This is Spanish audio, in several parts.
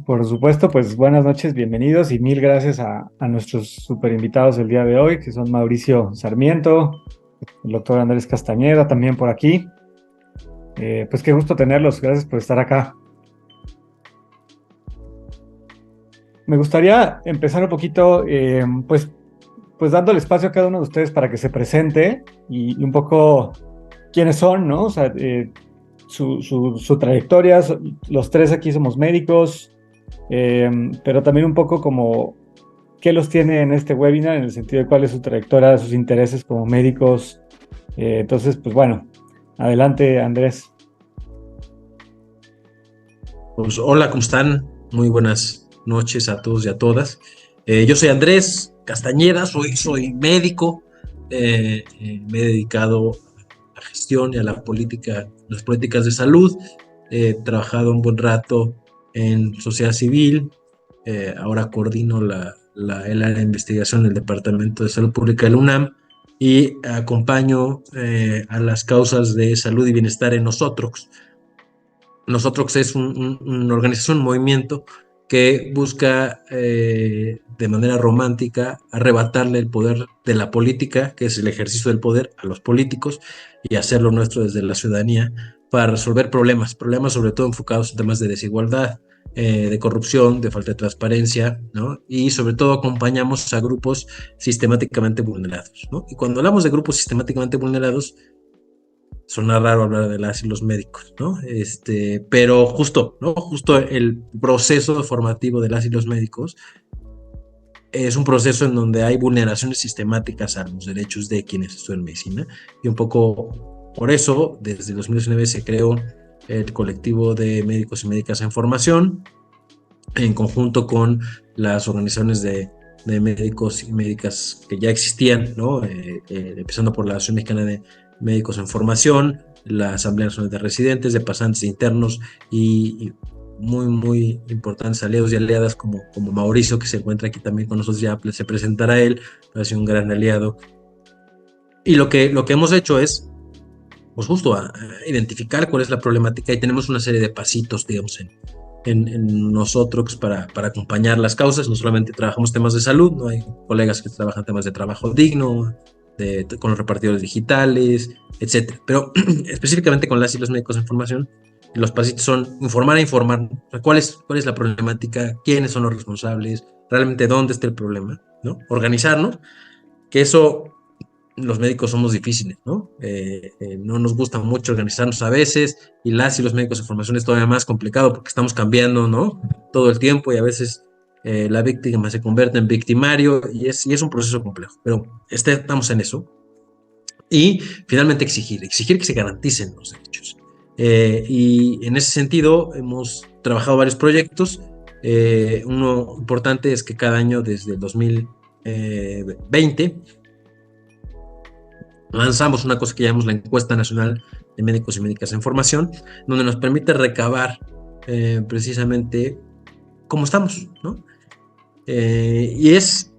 Por supuesto, pues buenas noches, bienvenidos y mil gracias a nuestros super invitados del día de hoy, que son Mauricio Sarmiento, el doctor Andrés Castañeda, también por aquí. Pues qué gusto tenerlos, gracias por estar acá. Me gustaría empezar un poquito, pues dándole espacio a cada uno de ustedes para que se presente y un poco quiénes son, ¿no? O sea, su trayectoria. Los tres aquí somos médicos, pero también un poco como qué los tiene en este webinar, en el sentido de cuál es su trayectoria, sus intereses como médicos. Entonces, pues bueno, adelante, Andrés. Pues, hola, ¿cómo están? Muy buenas noches a todos y a todas. Yo soy Andrés Castañeda, soy médico. Me he dedicado a la gestión y a la política, las políticas de salud. He trabajado un buen rato en sociedad civil. Ahora coordino el área de investigación del Departamento de Salud Pública del UNAM y acompaño a las causas de salud y bienestar en nosotros. Nosotros es una organización, un movimiento que busca de manera romántica arrebatarle el poder de la política, que es el ejercicio del poder, a los políticos y hacerlo nuestro desde la ciudadanía para resolver problemas sobre todo enfocados en temas de desigualdad, de corrupción, de falta de transparencia, ¿no? Y sobre todo acompañamos a grupos sistemáticamente vulnerados, ¿no? Y cuando hablamos de grupos sistemáticamente vulnerados, suena raro hablar de las y los médicos, ¿no? Pero justo, ¿no? Justo el proceso formativo de las y los médicos es un proceso en donde hay vulneraciones sistemáticas a los derechos de quienes estudian medicina, y un poco por eso, desde 2019 se creó el colectivo de médicos y médicas en formación, en conjunto con las organizaciones de médicos y médicas que ya existían, ¿no? Empezando por la Asociación Mexicana de Médicos en Formación, la Asamblea Nacional de Residentes, de Pasantes e Internos y muy importantes aliados y aliadas como Mauricio, que se encuentra aquí también con nosotros, ya se presentará él, ha sido un gran aliado. Y lo que hemos hecho es, pues justo, a identificar cuál es la problemática, y tenemos una serie de pasitos, digamos, en nosotros para acompañar las causas. No solamente trabajamos temas de salud, no hay colegas que trabajan temas de trabajo digno, con los repartidores digitales, etcétera. Pero específicamente con las y los médicos en formación, los pasitos son informar e informar. O sea, ¿cuál es la problemática? ¿Quiénes son los responsables? ¿Realmente dónde está el problema? ¿No? Organizarnos, que eso los médicos somos difíciles, ¿no? No nos gusta mucho organizarnos a veces, y las y los médicos en formación es todavía más complicado porque estamos cambiando, ¿no? Todo el tiempo, y a veces la víctima se convierte en victimario, y es un proceso complejo, pero estamos en eso. Y finalmente exigir que se garanticen los derechos. Y en ese sentido hemos trabajado varios proyectos. Uno importante es que cada año desde el 2020 lanzamos una cosa que llamamos la Encuesta Nacional de Médicos y Médicas en Formación, donde nos permite recabar precisamente cómo estamos, ¿no? Y es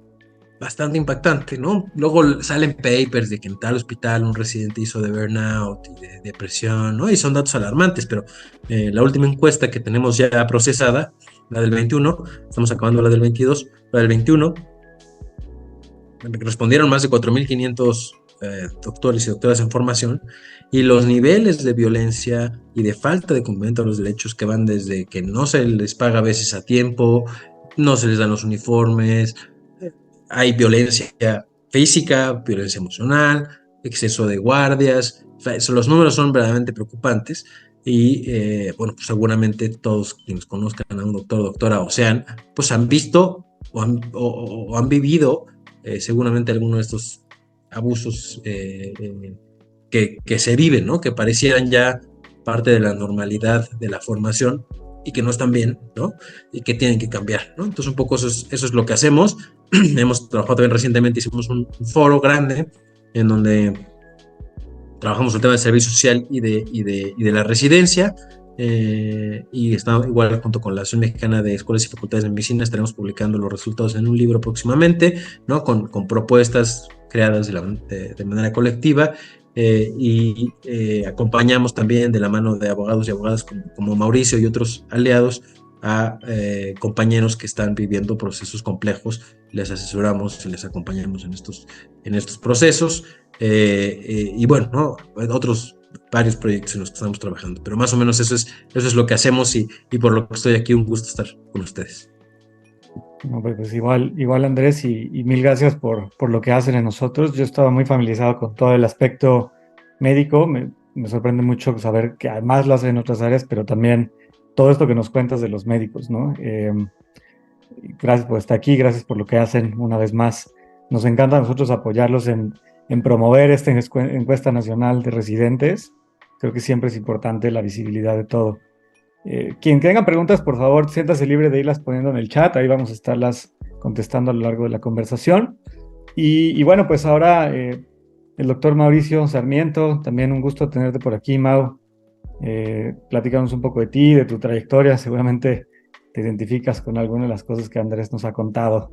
bastante impactante, ¿no? Luego salen papers de que en tal hospital un residente hizo de burnout y de depresión, ¿no? Y son datos alarmantes, pero la última encuesta que tenemos ya procesada, la del 21, estamos acabando la del 22, la del 21, respondieron más de 4.500 doctores y doctoras en formación, y los niveles de violencia y de falta de cumplimiento a los derechos, que van desde que no se les paga a veces a tiempo, no se les dan los uniformes, hay violencia física, violencia emocional, exceso de guardias. O sea, los números son verdaderamente preocupantes, y bueno, pues seguramente todos quienes conozcan a un doctor o doctora o sean, pues han visto o han vivido seguramente alguno de estos abusos que se viven, ¿no? Que parecieran ya parte de la normalidad de la formación y que no están bien, ¿no? Y que tienen que cambiar, ¿no? Entonces un poco eso es lo que hacemos. Hemos trabajado también recientemente, hicimos un foro grande en donde trabajamos el tema de servicio social y de la residencia, y está igual junto con la Asociación Mexicana de Escuelas y Facultades de Medicina. Estaremos publicando los resultados en un libro próximamente, ¿no? Con propuestas creadas de manera colectiva, acompañamos también de la mano de abogados y abogadas como Mauricio y otros aliados a compañeros que están viviendo procesos complejos, les asesoramos y les acompañamos en estos procesos, y bueno, ¿no? Otros varios proyectos en los que estamos trabajando, pero más o menos eso es lo que hacemos y por lo que estoy aquí, un gusto estar con ustedes. No, pues igual Andrés, y mil gracias por lo que hacen en nosotros. Yo estaba muy familiarizado con todo el aspecto médico. Me sorprende mucho saber que además lo hacen en otras áreas, pero también todo esto que nos cuentas de los médicos, ¿no? Gracias por estar aquí, gracias por lo que hacen una vez más. Nos encanta a nosotros apoyarlos en promover esta encuesta nacional de residentes. Creo que siempre es importante la visibilidad de todo. Quien tenga preguntas, por favor, siéntase libre de irlas poniendo en el chat. Ahí vamos a estarlas contestando a lo largo de la conversación. Y bueno, pues ahora el doctor Mauricio Sarmiento, también un gusto tenerte por aquí, Mau. Platícanos un poco de ti, de tu trayectoria. Seguramente te identificas con alguna de las cosas que Andrés nos ha contado.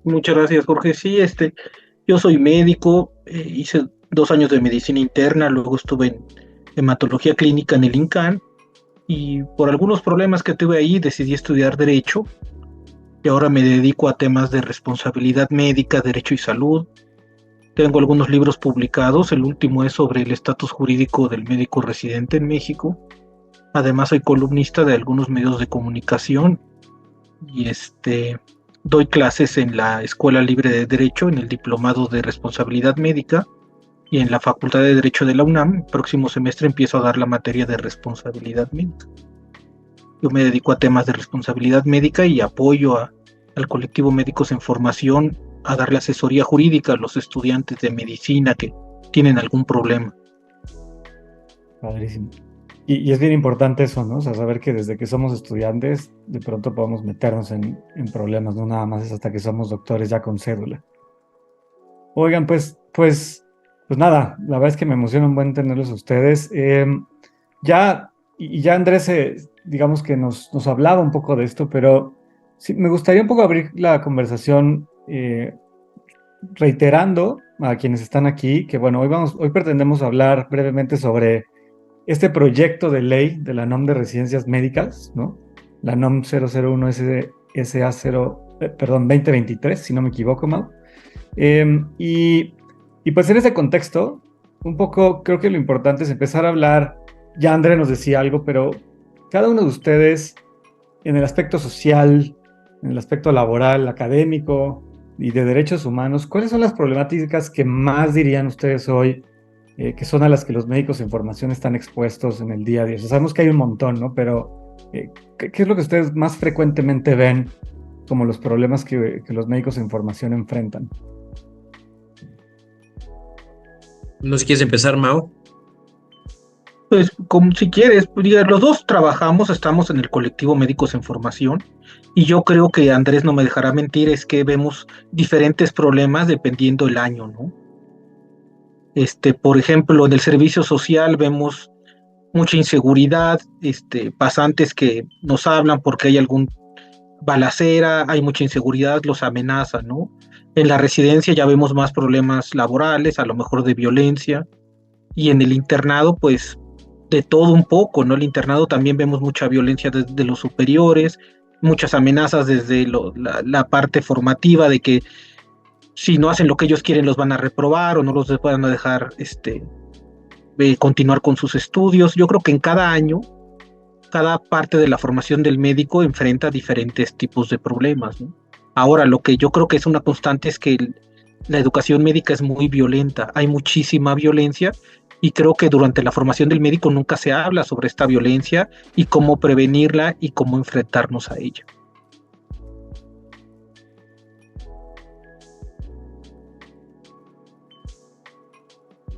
Muchas gracias, Jorge. Sí, yo soy médico, hice 2 años de medicina interna, luego estuve en hematología clínica en el INCAN y por algunos problemas que tuve ahí decidí estudiar Derecho y ahora me dedico a temas de responsabilidad médica, Derecho y Salud. Tengo algunos libros publicados, el último es sobre el estatus jurídico del médico residente en México. Además soy columnista de algunos medios de comunicación y doy clases en la Escuela Libre de Derecho, en el Diplomado de Responsabilidad Médica y en la Facultad de Derecho de la UNAM. El próximo semestre empiezo a dar la materia de responsabilidad médica. Yo me dedico a temas de responsabilidad médica y apoyo al colectivo Médicos en Formación a darle asesoría jurídica a los estudiantes de medicina que tienen algún problema. Padrísimo. Y es bien importante eso, ¿no? O sea, saber que desde que somos estudiantes, de pronto podemos meternos en problemas, no nada más es hasta que somos doctores ya con cédula. Oigan, pues nada, la verdad es que me emociona un buen tenerlos a ustedes. Ya Andrés, digamos que nos hablaba un poco de esto, pero sí, me gustaría un poco abrir la conversación reiterando a quienes están aquí que, bueno, hoy pretendemos hablar brevemente sobre este proyecto de ley de la NOM de residencias médicas, ¿no? La NOM 001 SA 0, perdón, 2023, si no me equivoco, Mau. Y pues en ese contexto, un poco creo que lo importante es empezar a hablar, ya André nos decía algo, pero cada uno de ustedes en el aspecto social, en el aspecto laboral, académico y de derechos humanos, ¿cuáles son las problemáticas que más dirían ustedes hoy que son a las que los médicos en formación están expuestos en el día a día? O sea, sabemos que hay un montón, ¿no? Pero ¿qué es lo que ustedes más frecuentemente ven como los problemas que los médicos en formación enfrentan? No sé si quieres empezar, Mao. Pues como si quieres, pues, los dos trabajamos, estamos en el colectivo Médicos en Formación y yo creo que Andrés no me dejará mentir, es que vemos diferentes problemas dependiendo el año, ¿no? Por ejemplo, en el servicio social vemos mucha inseguridad, pasantes que nos hablan porque hay algún balacera, hay mucha inseguridad, los amenazan, ¿no? En la residencia ya vemos más problemas laborales, a lo mejor de violencia, y en el internado, pues de todo un poco, ¿no? El internado también vemos mucha violencia desde los superiores, muchas amenazas desde la parte formativa de que si no hacen lo que ellos quieren los van a reprobar o no los van a dejar continuar con sus estudios. Yo creo que en cada año, cada parte de la formación del médico enfrenta diferentes tipos de problemas, ¿no? Ahora, lo que yo creo que es una constante es que la educación médica es muy violenta, hay muchísima violencia y creo que durante la formación del médico nunca se habla sobre esta violencia y cómo prevenirla y cómo enfrentarnos a ella.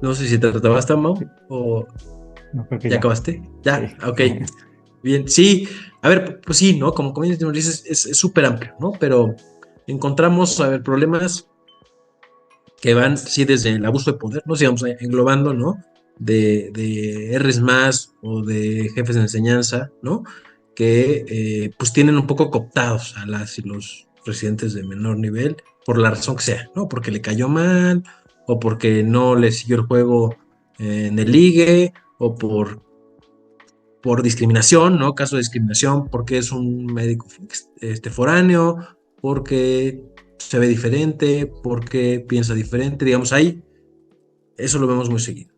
No sé si te acabaste, Mau, o No, creo que ya ya. acabaste. Ya, Sí. ok. Bien, sí. A ver, pues sí, ¿no? Como nos dices, es súper amplio, ¿no? Pero encontramos, a ver, problemas que van, sí, desde el abuso de poder, ¿no? Sigamos englobando, ¿no? De Rs más o de jefes de enseñanza, ¿no? Que pues tienen un poco cooptados a las y los residentes de menor nivel, por la razón que sea, ¿no? Porque le cayó mal, o porque no le siguió el juego en el ligue, o por por discriminación, ¿no? Caso de discriminación, porque es un médico foráneo, porque se ve diferente, porque piensa diferente, digamos, ahí, eso lo vemos muy seguido.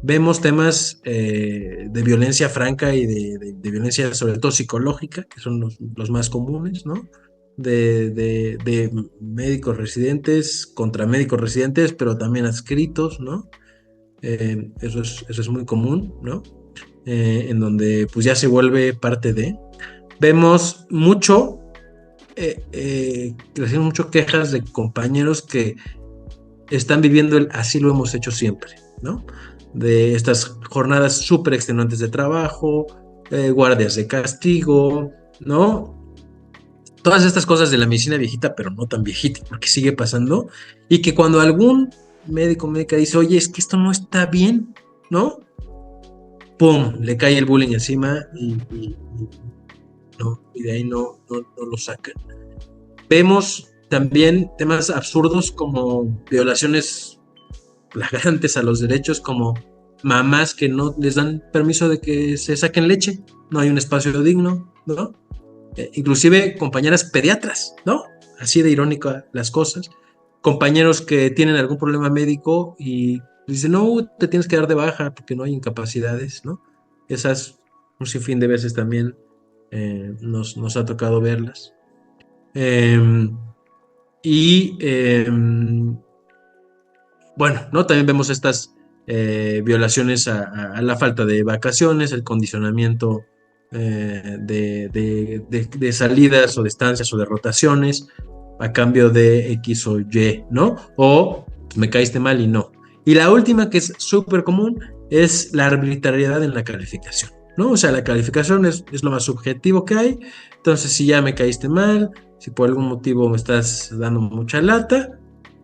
Vemos temas de violencia franca y de violencia sobre todo psicológica, que son los más comunes, ¿no? De médicos residentes contra médicos residentes, pero también adscritos, ¿no? Eso es muy común, ¿no? En donde pues ya se vuelve parte de. Vemos mucho, recibimos mucho quejas de compañeros que están viviendo el así lo hemos hecho siempre, ¿no? De estas jornadas súper extenuantes de trabajo, guardias de castigo, ¿no? Todas estas cosas de la medicina viejita, pero no tan viejita, porque sigue pasando, y que cuando algún médica dice, oye, es que esto no está bien, ¿no? ¡Pum! Le cae el bullying encima y de ahí no lo sacan. Vemos también temas absurdos como violaciones flagrantes a los derechos, como mamás que no les dan permiso de que se saquen leche, no hay un espacio digno, ¿no? Inclusive compañeras pediatras, ¿no? Así de irónico las cosas. Compañeros que tienen algún problema médico y dicen, no, te tienes que dar de baja porque no hay incapacidades, ¿no? Esas, un sinfín de veces también nos ha tocado verlas. Bueno, ¿no? También vemos estas violaciones a la falta de vacaciones, el condicionamiento de salidas o de estancias o de rotaciones a cambio de X o Y, ¿no? O me caíste mal y no. Y la última, que es súper común, es la arbitrariedad en la calificación, ¿no? O sea, la calificación es lo más subjetivo que hay. Entonces, si ya me caíste mal, si por algún motivo me estás dando mucha lata,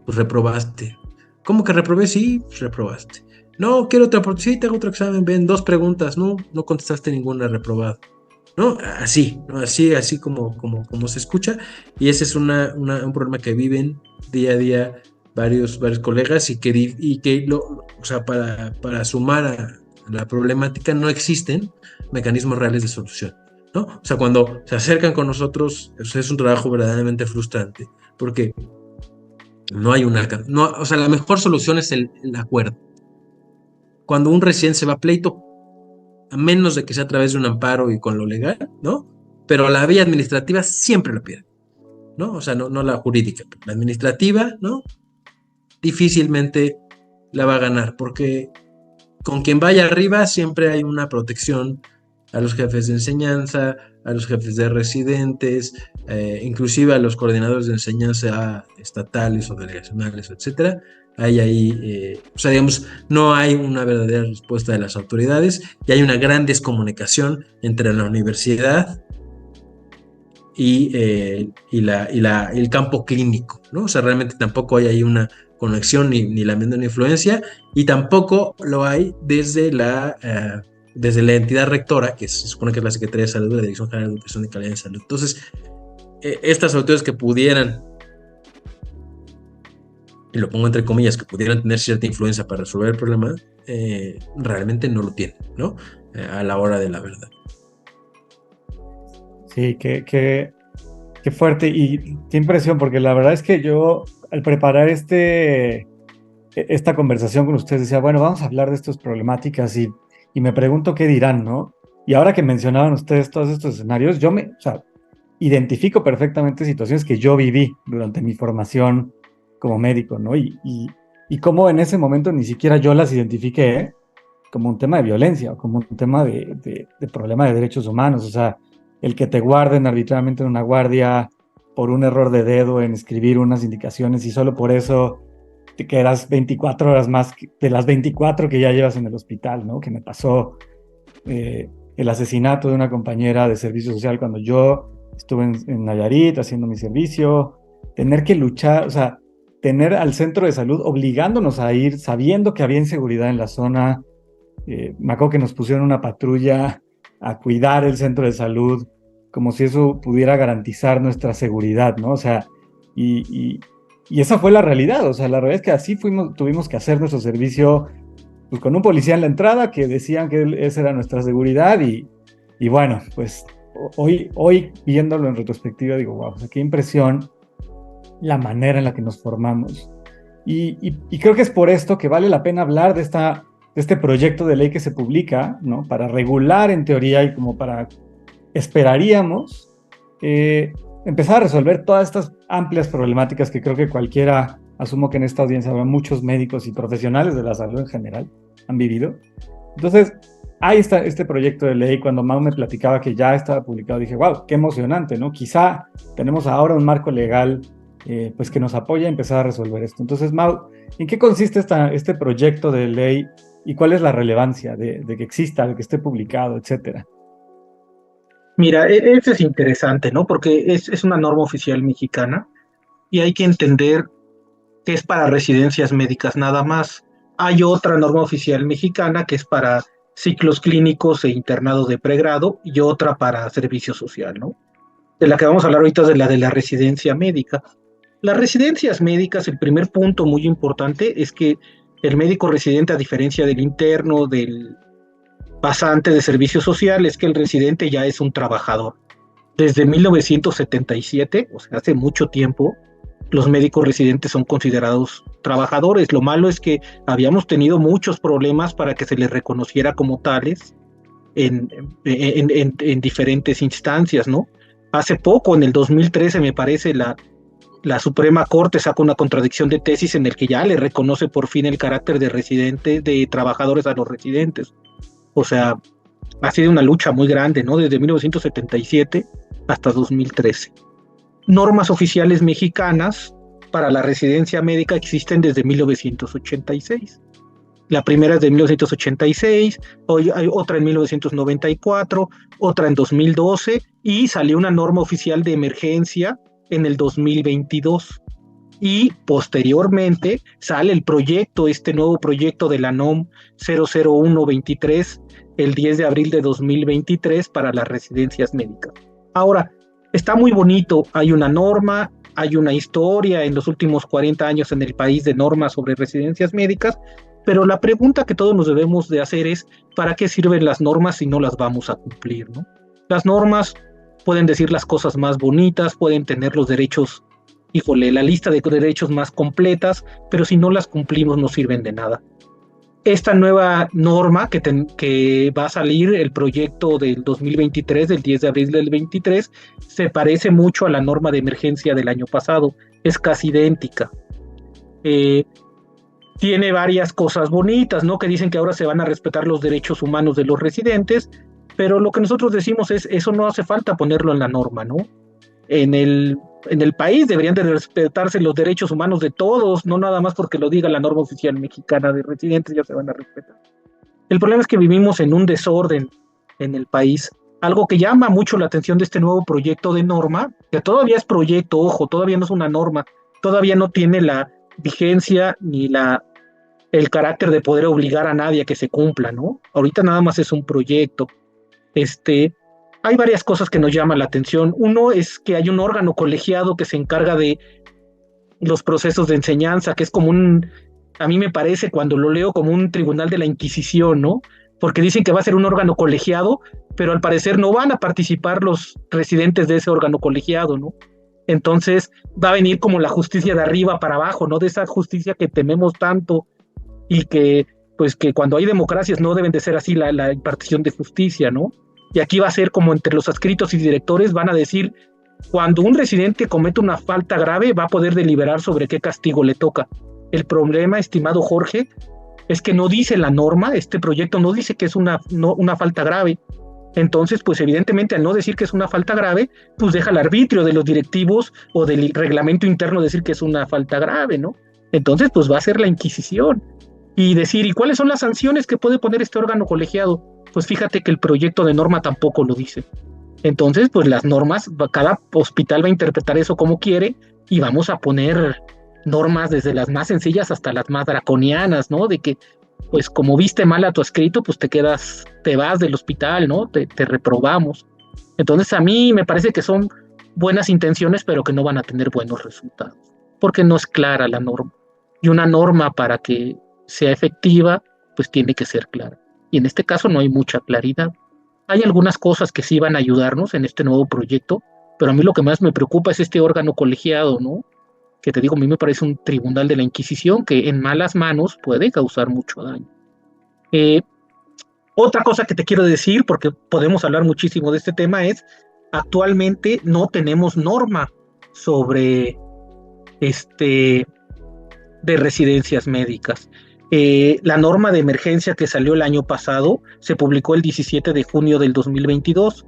pues reprobaste. ¿Cómo que reprobé? Sí, pues reprobaste. No, quiero otra oportunidad, sí, te hago otro examen, ven, 2 preguntas, no contestaste ninguna, reprobado. ¿No? Así, ¿no? Así como se escucha, y ese es un problema que viven día a día varios colegas y que o sea, para sumar a la problemática no existen mecanismos reales de solución, ¿no? O sea, cuando se acercan con nosotros, eso es un trabajo verdaderamente frustrante, porque no hay o sea, la mejor solución es el acuerdo. Cuando un residente se va a pleito, a menos de que sea a través de un amparo y con lo legal, ¿no? Pero la vía administrativa siempre la pierde, ¿no? O sea, no la jurídica, la administrativa, ¿no? Difícilmente la va a ganar, porque con quien vaya arriba siempre hay una protección a los jefes de enseñanza, a los jefes de residentes, inclusive a los coordinadores de enseñanza estatales o delegacionales, etcétera. O sea, digamos, no hay una verdadera respuesta de las autoridades y hay una gran descomunicación entre la universidad y el campo clínico, ¿no? O sea, realmente tampoco hay ahí una conexión ni la menor influencia, y tampoco lo hay desde la entidad rectora, que se supone que es la Secretaría de Salud, la Dirección General de Educación y Calidad de Salud. Entonces, estas autoridades que pudieran, y lo pongo entre comillas, que pudieran tener cierta influencia para resolver el problema, realmente no lo tienen, ¿no? A la hora de la verdad. Sí, qué fuerte y qué impresión, porque la verdad es que yo al preparar esta conversación con ustedes decía, bueno, vamos a hablar de estas problemáticas y me pregunto qué dirán, ¿no? Y ahora que mencionaban ustedes todos estos escenarios, o sea, identifico perfectamente situaciones que yo viví durante mi formación como médico, ¿no? Y cómo en ese momento ni siquiera yo las identifiqué como un tema de violencia o como un tema de problema de derechos humanos, o sea, el que te guarden arbitrariamente en una guardia por un error de dedo en escribir unas indicaciones y solo por eso te quedas 24 horas más de las 24 que ya llevas en el hospital, ¿no? Que me pasó el asesinato de una compañera de servicio social cuando yo estuve en Nayarit haciendo mi servicio, tener que luchar, o sea, tener al centro de salud obligándonos a ir sabiendo que había inseguridad en la zona. Me acuerdo que nos pusieron una patrulla a cuidar el centro de salud, como si eso pudiera garantizar nuestra seguridad, ¿no? O sea, y esa fue la realidad, o sea, la realidad es que así tuvimos que hacer nuestro servicio pues con un policía en la entrada que decían que esa era nuestra seguridad y bueno, pues hoy viéndolo en retrospectiva digo, wow, o sea, qué impresión la manera en la que nos formamos. Y creo que es por esto que vale la pena hablar de este proyecto de ley que se publica, ¿no? Para regular en teoría y como para, esperaríamos, empezar a resolver todas estas amplias problemáticas que creo que cualquiera, asumo que en esta audiencia habrá muchos médicos y profesionales de la salud en general, han vivido. Entonces, ahí está este proyecto de ley. Cuando Mau me platicaba que ya estaba publicado, dije, wow, qué emocionante, ¿no? Quizá tenemos ahora un marco legal pues que nos apoya a empezar a resolver esto. Entonces, Mau, ¿en qué consiste este proyecto de ley y cuál es la relevancia de que exista, de que esté publicado, etcétera? Mira, eso es interesante, ¿no? Porque es una norma oficial mexicana y hay que entender que es para residencias médicas nada más. Hay otra norma oficial mexicana que es para ciclos clínicos e internado de pregrado y otra para servicio social, ¿no? De la que vamos a hablar ahorita es de la residencia médica. Las residencias médicas, el primer punto muy importante es que el médico residente, a diferencia del interno, del pasante de servicio social, es que el residente ya es un trabajador. Desde 1977, o sea, hace mucho tiempo, los médicos residentes son considerados trabajadores. Lo malo es que habíamos tenido muchos problemas para que se les reconociera como tales en diferentes instancias, ¿no? Hace poco, en el 2013, me parece, la Suprema Corte sacó una contradicción de tesis en el que ya le reconoce por fin el carácter de residente, de trabajadores a los residentes. O sea, ha sido una lucha muy grande, ¿no? Desde 1977 hasta 2013. Normas oficiales mexicanas para la residencia médica existen desde 1986. La primera es de 1986, hoy hay otra en 1994, otra en 2012 y salió una norma oficial de emergencia en el 2022. Y posteriormente sale el proyecto, este nuevo proyecto de la NOM 00123, el 10 de abril de 2023 para las residencias médicas. Ahora, está muy bonito, hay una norma, hay una historia en los últimos 40 años en el país de normas sobre residencias médicas, pero la pregunta que todos nos debemos de hacer es, ¿para qué sirven las normas si no las vamos a cumplir, ¿no? Las normas pueden decir las cosas más bonitas, pueden tener los derechos, híjole, la lista de derechos más completas, pero si no las cumplimos no sirven de nada. Esta nueva norma que va a salir, el proyecto del 2023, del 10 de abril del 23, se parece mucho a la norma de emergencia del año pasado, es casi idéntica. Tiene varias cosas bonitas, ¿no? Que dicen que ahora se van a respetar los derechos humanos de los residentes, pero lo que nosotros decimos es, eso no hace falta ponerlo en la norma, ¿no? En el país deberían de respetarse los derechos humanos de todos, no nada más porque lo diga la norma oficial mexicana de residentes, ya se van a respetar. El problema es que vivimos en un desorden en el país, algo que llama mucho la atención de este nuevo proyecto de norma, que todavía es proyecto, ojo, todavía no es una norma, todavía no tiene la vigencia ni el carácter de poder obligar a nadie a que se cumpla, ¿no? Ahorita nada más es un proyecto. Hay varias cosas que nos llaman la atención. Uno es que hay un órgano colegiado que se encarga de los procesos de enseñanza, que es como a mí me parece cuando lo leo como un tribunal de la Inquisición, ¿no? Porque dicen que va a ser un órgano colegiado, pero al parecer no van a participar los residentes de ese órgano colegiado, ¿no? Entonces va a venir como la justicia de arriba para abajo, ¿no? De esa justicia que tememos tanto y que, pues, que cuando hay democracias no deben de ser así la impartición de justicia, ¿no? Y aquí va a ser como entre los adscritos y directores van a decir, cuando un residente comete una falta grave, va a poder deliberar sobre qué castigo le toca. El problema, estimado Jorge, es que no dice la norma, este proyecto no dice que es una falta grave. Entonces, pues evidentemente al no decir que es una falta grave, pues deja al arbitrio de los directivos o del reglamento interno decir que es una falta grave, ¿no? Entonces, pues va a ser la Inquisición. Y decir, ¿y cuáles son las sanciones que puede poner este órgano colegiado? Pues fíjate que el proyecto de norma tampoco lo dice. Entonces, pues las normas, cada hospital va a interpretar eso como quiere y vamos a poner normas desde las más sencillas hasta las más draconianas, ¿no? De que, pues como viste mal a tu escrito, pues te vas del hospital, ¿no? Te reprobamos. Entonces, a mí me parece que son buenas intenciones, pero que no van a tener buenos resultados, porque no es clara la norma. Y una norma para que sea efectiva, pues tiene que ser clara. Y en este caso no hay mucha claridad. Hay algunas cosas que sí van a ayudarnos en este nuevo proyecto, pero a mí lo que más me preocupa es este órgano colegiado, ¿no? Que te digo, a mí me parece un tribunal de la Inquisición que en malas manos puede causar mucho daño. Eh, Otra cosa que te quiero decir, porque podemos hablar muchísimo de este tema, es actualmente no tenemos norma sobre este de residencias médicas. La norma de emergencia que salió el año pasado se publicó el 17 de junio del 2022.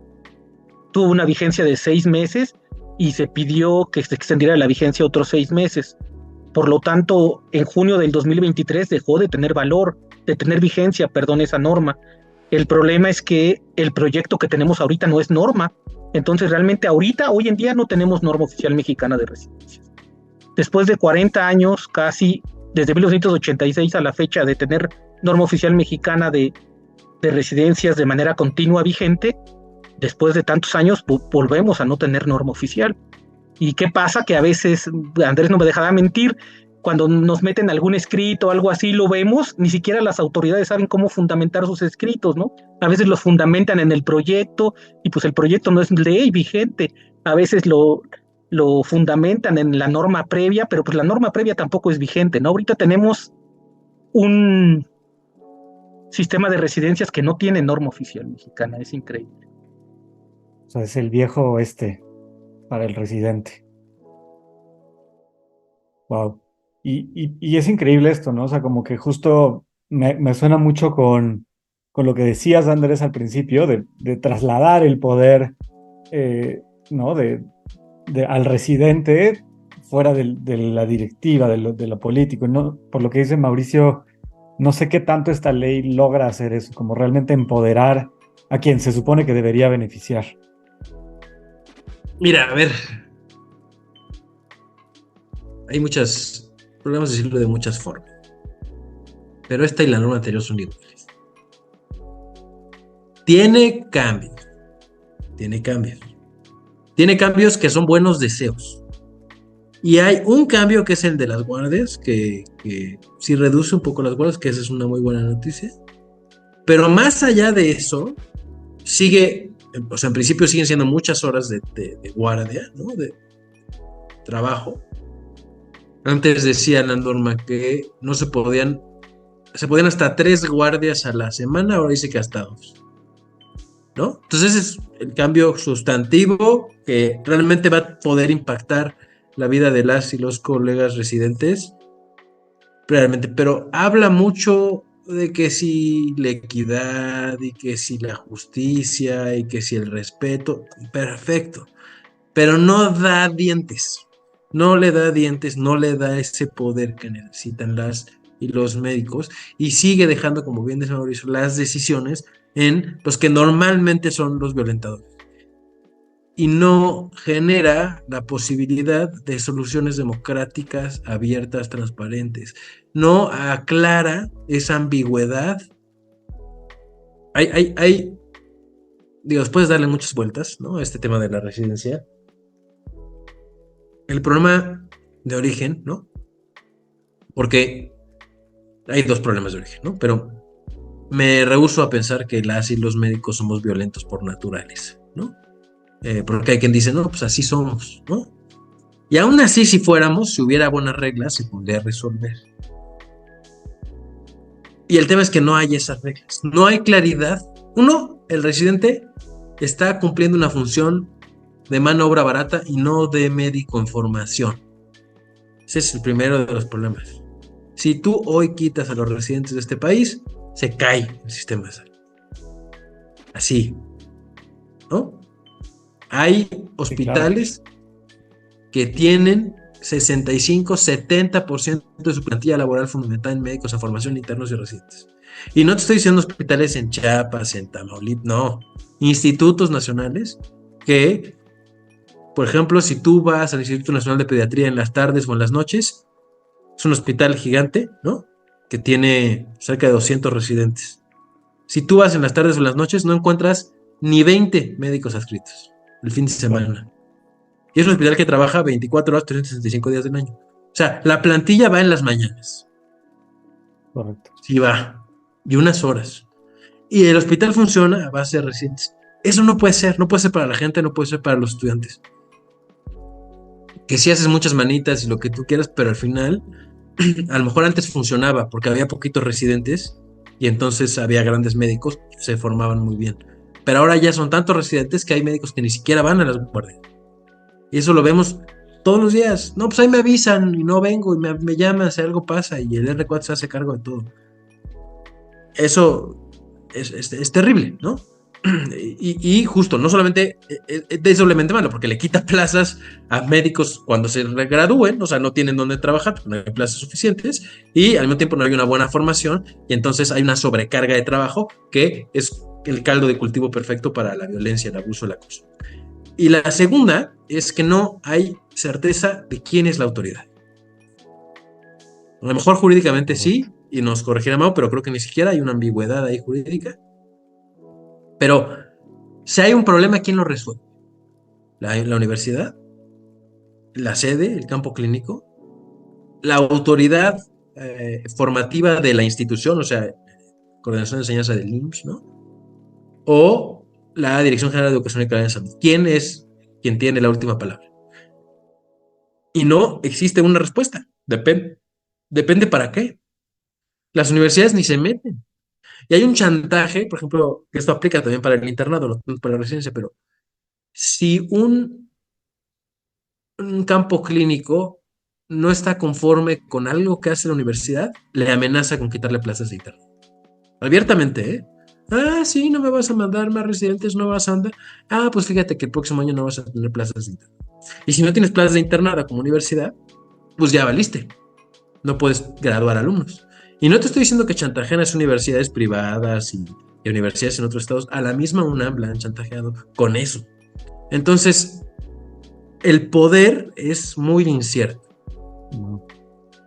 Tuvo una vigencia de 6 meses y se pidió que se extendiera la vigencia otros 6 meses. Por lo tanto, en junio del 2023 dejó de tener valor, de tener vigencia, perdón, esa norma. El problema es que el proyecto que tenemos ahorita no es norma. Entonces, realmente ahorita, hoy en día, no tenemos norma oficial mexicana de residencias. Después de 40 años, casi desde 1986 a la fecha de tener norma oficial mexicana de residencias de manera continua vigente, después de tantos años volvemos a no tener norma oficial. ¿Y qué pasa? Que a veces, Andrés no me dejará mentir, cuando nos meten algún escrito o algo así, lo vemos, ni siquiera las autoridades saben cómo fundamentar sus escritos, ¿no? A veces los fundamentan en el proyecto y pues el proyecto no es ley vigente. A veces lo fundamentan en la norma previa, pero pues la norma previa tampoco es vigente, ¿no? Ahorita tenemos un sistema de residencias que no tiene norma oficial mexicana, es increíble. O sea, es el viejo oeste para el residente. Wow. Y es increíble esto, ¿no? O sea, como que justo me suena mucho con lo que decías, Andrés, al principio, de trasladar el poder, ¿no? Al residente fuera de la directiva, de lo político, ¿no? Por lo que dice Mauricio, no sé qué tanto esta ley logra hacer eso, como realmente empoderar a quien se supone que debería beneficiar. Mira, a ver, hay muchos problemas decirlo de muchas formas, pero esta y la norma anterior son iguales. Tiene cambios, tiene cambios que son buenos deseos. Y hay un cambio que es el de las guardias, que sí reduce un poco las guardias, que esa es una muy buena noticia. Pero más allá de eso, sigue, o sea, en principio siguen siendo muchas horas de guardia, ¿no? De trabajo. Antes decía la norma que no se podían hasta 3 guardias a la semana, ahora dice que hasta 2. ¿No? Entonces ese es el cambio sustantivo que realmente va a poder impactar la vida de las y los colegas residentes realmente, pero habla mucho de que si la equidad y que si la justicia y que si el respeto, perfecto, pero no da dientes, no le da ese poder que necesitan las y los médicos y sigue dejando, como bien dice Mauricio, las decisiones en los que normalmente son los violentadores y no genera la posibilidad de soluciones democráticas, abiertas, transparentes, no aclara esa ambigüedad. Digo, después de darle muchas vueltas, ¿no? A este tema de la residencia, el problema de origen, ¿no? Porque hay 2 problemas de origen, ¿no? Pero me rehúso a pensar que las y los médicos somos violentos por naturaleza, ¿no? Porque hay quien dice, no, pues así somos, ¿no? Y aún así, si fuéramos, si hubiera buenas reglas, se podría resolver. Y el tema es que no hay esas reglas, no hay claridad. Uno, el residente está cumpliendo una función de mano obra barata y no de médico en formación. Ese es el primero de los problemas. Si tú hoy quitas a los residentes de este país, se cae el sistema de salud. Así, ¿no? Hay hospitales que tienen 65-70% de su plantilla laboral fundamental en médicos en formación, internos y residentes. Y no te estoy diciendo hospitales en Chiapas, en Tamaulipas, no. Institutos nacionales que, por ejemplo, si tú vas al Instituto Nacional de Pediatría en las tardes o en las noches, es un hospital gigante, ¿no? Que tiene cerca de 200 residentes. Si tú vas en las tardes o en las noches, no encuentras ni 20 médicos adscritos el fin de semana. Y es un hospital que trabaja 24 horas, 365 días del año. O sea, la plantilla va en las mañanas. Correcto. Sí va. y unas horas. Y el hospital funciona a base de residentes. Eso no puede ser para la gente, no puede ser para los estudiantes. Que sí haces muchas manitas y lo que tú quieras, pero al final, a lo mejor antes funcionaba porque había poquitos residentes y entonces había grandes médicos que se formaban muy bien. Pero ahora ya son tantos residentes que hay médicos que ni siquiera van a las guardias. Y eso lo vemos todos los días. No, pues ahí me avisan y no vengo y me llaman si algo pasa y el R4 se hace cargo de todo. Eso es terrible, ¿no? Y justo, no solamente es doblemente malo, porque le quita plazas a médicos cuando se gradúen, o sea, no tienen dónde trabajar, no hay plazas suficientes, y al mismo tiempo no hay una buena formación, y entonces hay una sobrecarga de trabajo que es el caldo de cultivo perfecto para la violencia, el abuso, el acoso. Y la segunda es que no hay certeza de quién es la autoridad. A lo mejor jurídicamente sí, y nos corregirá Mau, pero creo que ni siquiera hay una ambigüedad ahí jurídica. Pero si hay un problema, ¿quién lo resuelve? ¿La universidad? ¿La sede? ¿El campo clínico? ¿La autoridad formativa de la institución? O sea, Coordinación de Enseñanza del IMSS, ¿no? ¿O la Dirección General de Educación y Calidad de Salud? ¿Quién es quien tiene la última palabra? Y no existe una respuesta. Depende para qué. Las universidades ni se meten. Y hay un chantaje, por ejemplo, que esto aplica también para el internado, no para la residencia, pero si un campo clínico no está conforme con algo que hace la universidad, le amenaza con quitarle plazas de internado. Abiertamente, ¿eh? Ah, sí, no me vas a mandar más residentes, no vas a andar. Ah, pues fíjate que el próximo año no vas a tener plazas de internado. Y si no tienes plazas de internada como universidad, pues ya valiste. No puedes graduar alumnos. Y no te estoy diciendo que chantajean a universidades privadas y universidades en otros estados. A la misma UNAM la han chantajeado con eso. Entonces, el poder es muy incierto.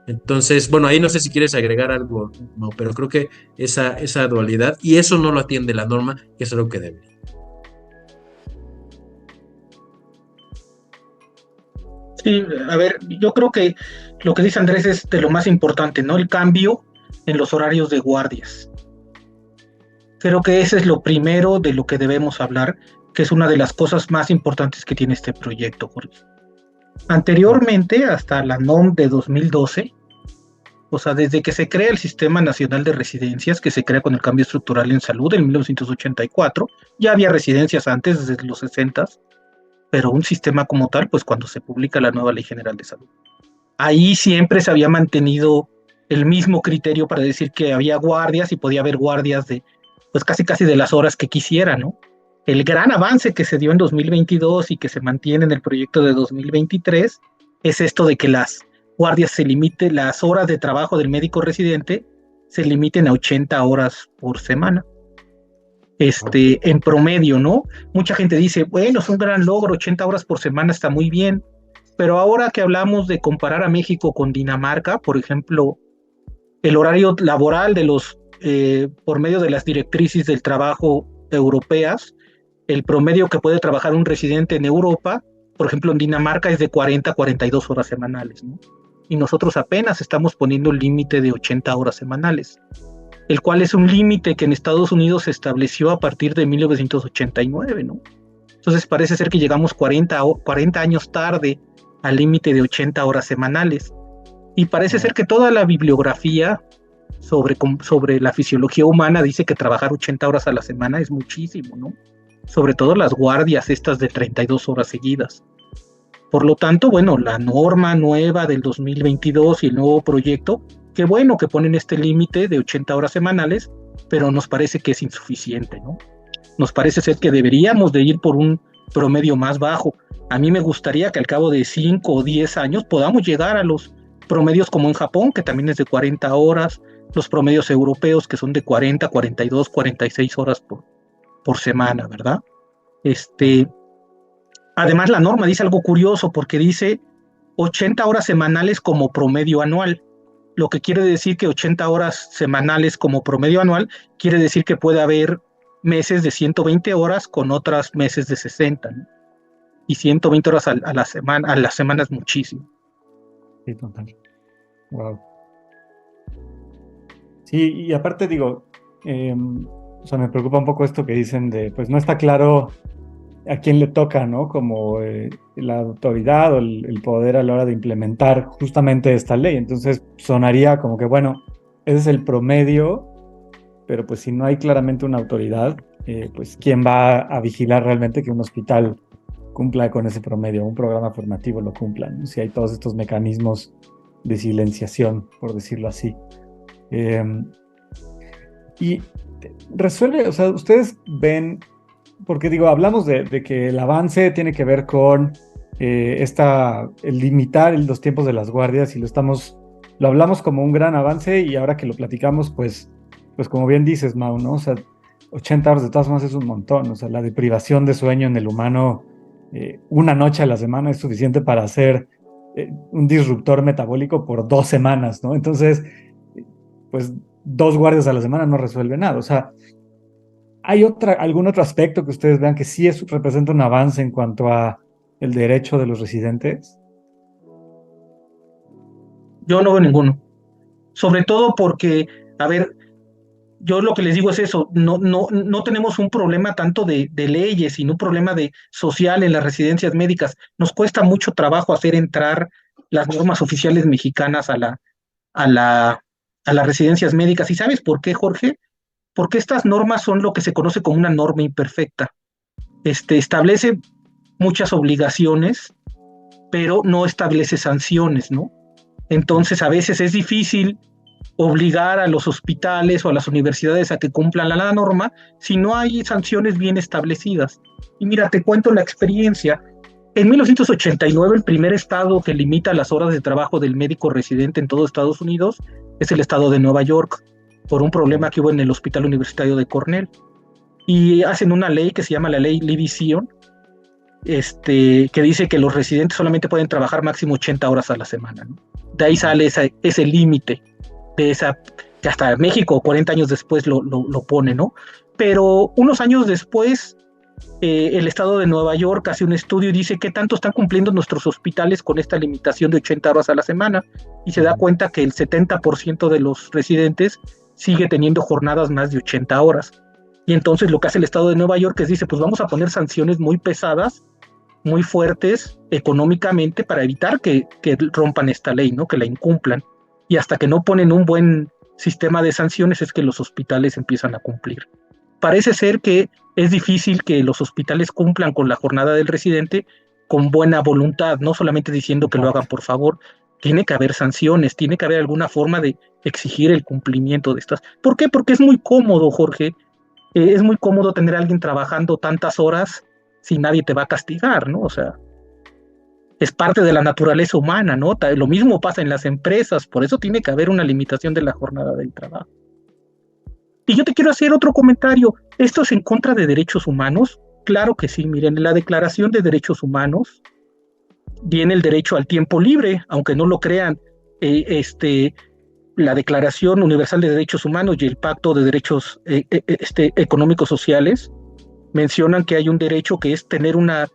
Entonces, bueno, ahí no sé si quieres agregar algo, no, pero creo que esa dualidad, y eso no lo atiende la norma, que es algo que debe. Sí, a ver, yo creo que lo que dice Andrés es de lo más importante, ¿no? El cambio en los horarios de guardias. Creo que ese es lo primero de lo que debemos hablar, que es una de las cosas más importantes que tiene este proyecto, Jorge. Anteriormente, hasta la NOM de 2012, o sea, desde que se crea el Sistema Nacional de Residencias, que se crea con el cambio estructural en salud en 1984, ya había residencias antes, desde los 60, pero un sistema como tal, pues cuando se publica la nueva Ley General de Salud. Ahí siempre se había mantenido el mismo criterio para decir que había guardias y podía haber guardias de, pues casi de las horas que quisiera, ¿no? El gran avance que se dio en 2022 y que se mantiene en el proyecto de 2023 es esto de que las guardias se limiten, las horas de trabajo del médico residente se limiten a 80 horas por semana. En promedio, ¿no? Mucha gente dice, bueno, es un gran logro, 80 horas por semana está muy bien, pero ahora que hablamos de comparar a México con Dinamarca, por ejemplo, el horario laboral de los, por medio de las directrices del trabajo europeas, el promedio que puede trabajar un residente en Europa, por ejemplo, en Dinamarca es de 40 a 42 horas semanales, ¿no? Y nosotros apenas estamos poniendo el límite de 80 horas semanales, el cual es un límite que en Estados Unidos se estableció a partir de 1989, ¿no? Entonces parece ser que llegamos 40 años tarde al límite de 80 horas semanales. Y parece ser que toda la bibliografía sobre la fisiología humana dice que trabajar 80 horas a la semana es muchísimo, ¿no? Sobre todo las guardias estas de 32 horas seguidas. Por lo tanto, bueno, la norma nueva del 2022 y el nuevo proyecto, qué bueno que ponen este límite de 80 horas semanales, pero nos parece que es insuficiente, ¿no? Nos parece ser que deberíamos de ir por un promedio más bajo. A mí me gustaría que al cabo de 5 o 10 años podamos llegar a los promedios como en Japón, que también es de 40 horas, los promedios europeos que son de 40, 42, 46 horas por semana, ¿verdad? Además, la norma dice algo curioso porque dice 80 horas semanales como promedio anual, lo que quiere decir que 80 horas semanales como promedio anual quiere decir que puede haber meses de 120 horas con otras meses de 60, ¿no? Y 120 horas a la semana es muchísimo. Sí, total. Wow. Sí, y aparte digo, o sea, me preocupa un poco esto que dicen de, pues no está claro a quién le toca, ¿no? Como la autoridad o el poder a la hora de implementar justamente esta ley. Entonces sonaría como que, bueno, ese es el promedio, pero pues si no hay claramente una autoridad, pues ¿quién va a vigilar realmente que un hospital cumpla con ese promedio, un programa formativo lo cumpla, ¿no? Si hay todos estos mecanismos de silenciación, por decirlo así. Eh, y resuelve, o sea, ustedes ven, porque digo, hablamos de que el avance tiene que ver con el limitar los tiempos de las guardias y lo hablamos como un gran avance y ahora que lo platicamos, pues como bien dices, Mau, ¿no? O sea, 80 horas de todas formas es un montón, o sea, la deprivación de sueño en el humano, una noche a la semana es suficiente para hacer un disruptor metabólico por 2 semanas, ¿no? Entonces, pues 2 guardias a la semana no resuelve nada, o sea, ¿hay algún otro aspecto que ustedes vean que sí representa un avance en cuanto a el derecho de los residentes? Yo no veo ninguno. Sobre todo porque, a ver, yo lo que les digo es eso, no tenemos un problema tanto de leyes, sino un problema de social en las residencias médicas. Nos cuesta mucho trabajo hacer entrar las normas oficiales mexicanas a la, a las residencias médicas. ¿Y sabes por qué, Jorge? Porque estas normas son lo que se conoce como una norma imperfecta. Establece muchas obligaciones, pero no establece sanciones, ¿no? Entonces, a veces es difícil obligar a los hospitales o a las universidades a que cumplan la norma si no hay sanciones bien establecidas. Y mira, te cuento la experiencia. En 1989, el primer estado que limita las horas de trabajo del médico residente en todo Estados Unidos es el estado de Nueva York, por un problema que hubo en el Hospital Universitario de Cornell. Y hacen una ley que se llama la ley Libby-Sion, que dice que los residentes solamente pueden trabajar máximo 80 horas a la semana, ¿no? De ahí sale ese límite de esa, que hasta México 40 años después lo pone, ¿no? Pero unos años después, el estado de Nueva York hace un estudio y dice qué tanto están cumpliendo nuestros hospitales con esta limitación de 80 horas a la semana, y se da cuenta que el 70% de los residentes sigue teniendo jornadas más de 80 horas. Y entonces lo que hace el estado de Nueva York es dice, pues vamos a poner sanciones muy pesadas, muy fuertes económicamente para evitar que rompan esta ley, ¿no? Que la incumplan. Y hasta que no ponen un buen sistema de sanciones es que los hospitales empiezan a cumplir. Parece ser que es difícil que los hospitales cumplan con la jornada del residente con buena voluntad, no solamente diciendo que lo hagan por favor. Tiene que haber sanciones, tiene que haber alguna forma de exigir el cumplimiento de estas. ¿Por qué? Porque es muy cómodo, Jorge. Es muy cómodo tener a alguien trabajando tantas horas si nadie te va a castigar, ¿no? O sea, es parte de la naturaleza humana, ¿no? Lo mismo pasa en las empresas, por eso tiene que haber una limitación de la jornada del trabajo. Y yo te quiero hacer otro comentario. ¿Esto es en contra de derechos humanos? Claro que sí, miren, en la Declaración de Derechos Humanos viene el derecho al tiempo libre, aunque no lo crean, la Declaración Universal de Derechos Humanos y el Pacto de Derechos Económicos Sociales mencionan que hay un derecho que es tener una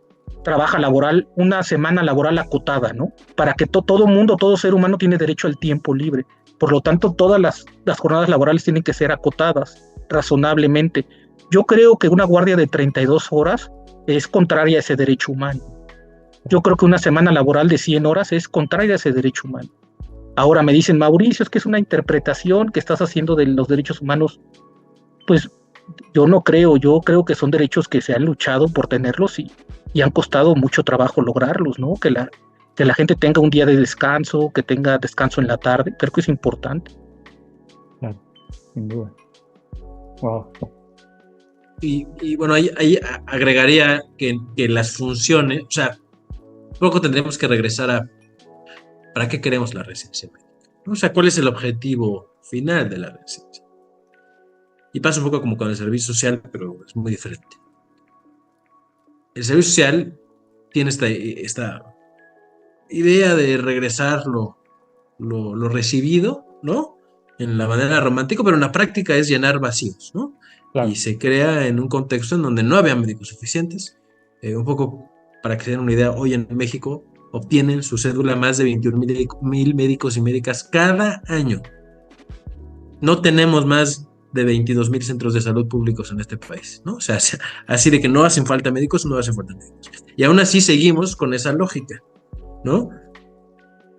semana laboral acotada, ¿no? Para que todo mundo, todo ser humano tiene derecho al tiempo libre. Por lo tanto, todas las jornadas laborales tienen que ser acotadas razonablemente. Yo creo que una guardia de 32 horas es contraria a ese derecho humano. Yo creo que una semana laboral de 100 horas es contraria a ese derecho humano. Ahora me dicen, Mauricio, es que es una interpretación que estás haciendo de los derechos humanos. Pues yo no creo, yo creo que son derechos que se han luchado por tenerlos y han costado mucho trabajo lograrlos, ¿no? Que la gente tenga un día de descanso, que tenga descanso en la tarde, creo que es importante. Claro, sin duda. Wow. Y bueno, ahí agregaría que las funciones, o sea, poco tendremos que regresar a ¿para qué queremos la residencia médica? O sea, ¿cuál es el objetivo final de la residencia? Y pasa un poco como con el servicio social, pero es muy diferente. El servicio social tiene esta idea de regresar lo recibido, ¿no? En la manera romántica, pero en la práctica es llenar vacíos, ¿no? Claro. Y se crea en un contexto en donde no había médicos suficientes. Un poco para que se den una idea, hoy en México obtienen su cédula más de 21,000 médicos y médicas cada año. No tenemos más de 22,000 centros de salud públicos en este país, ¿no? O sea, así de que no hacen falta médicos, no hacen falta médicos. Y aún así seguimos con esa lógica, ¿no?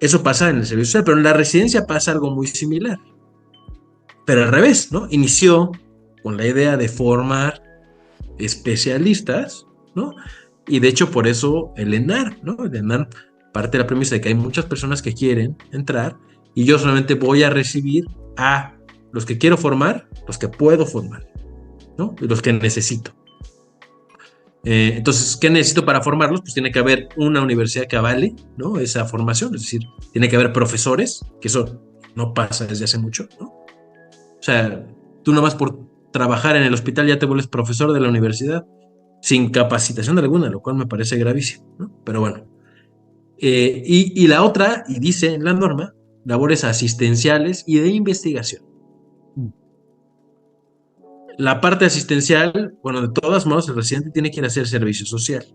Eso pasa en el servicio social, pero en la residencia pasa algo muy similar. Pero al revés, ¿no? Inició con la idea de formar especialistas, ¿no? Y de hecho por eso el ENAR, ¿no? El ENAR parte de la premisa de que hay muchas personas que quieren entrar y yo solamente voy a recibir a los que quiero formar, los que puedo formar, ¿no? Y los que necesito. Entonces, ¿qué necesito para formarlos? Pues tiene que haber una universidad que avale, ¿no? Esa formación, es decir, tiene que haber profesores, que eso no pasa desde hace mucho, ¿no? O sea, tú nomás por trabajar en el hospital ya te vuelves profesor de la universidad sin capacitación alguna, lo cual me parece gravísimo, ¿no? Pero bueno. Y la otra, y dice en la norma, labores asistenciales y de investigación. La parte asistencial, bueno, de todos modos, el residente tiene que ir a hacer servicio social,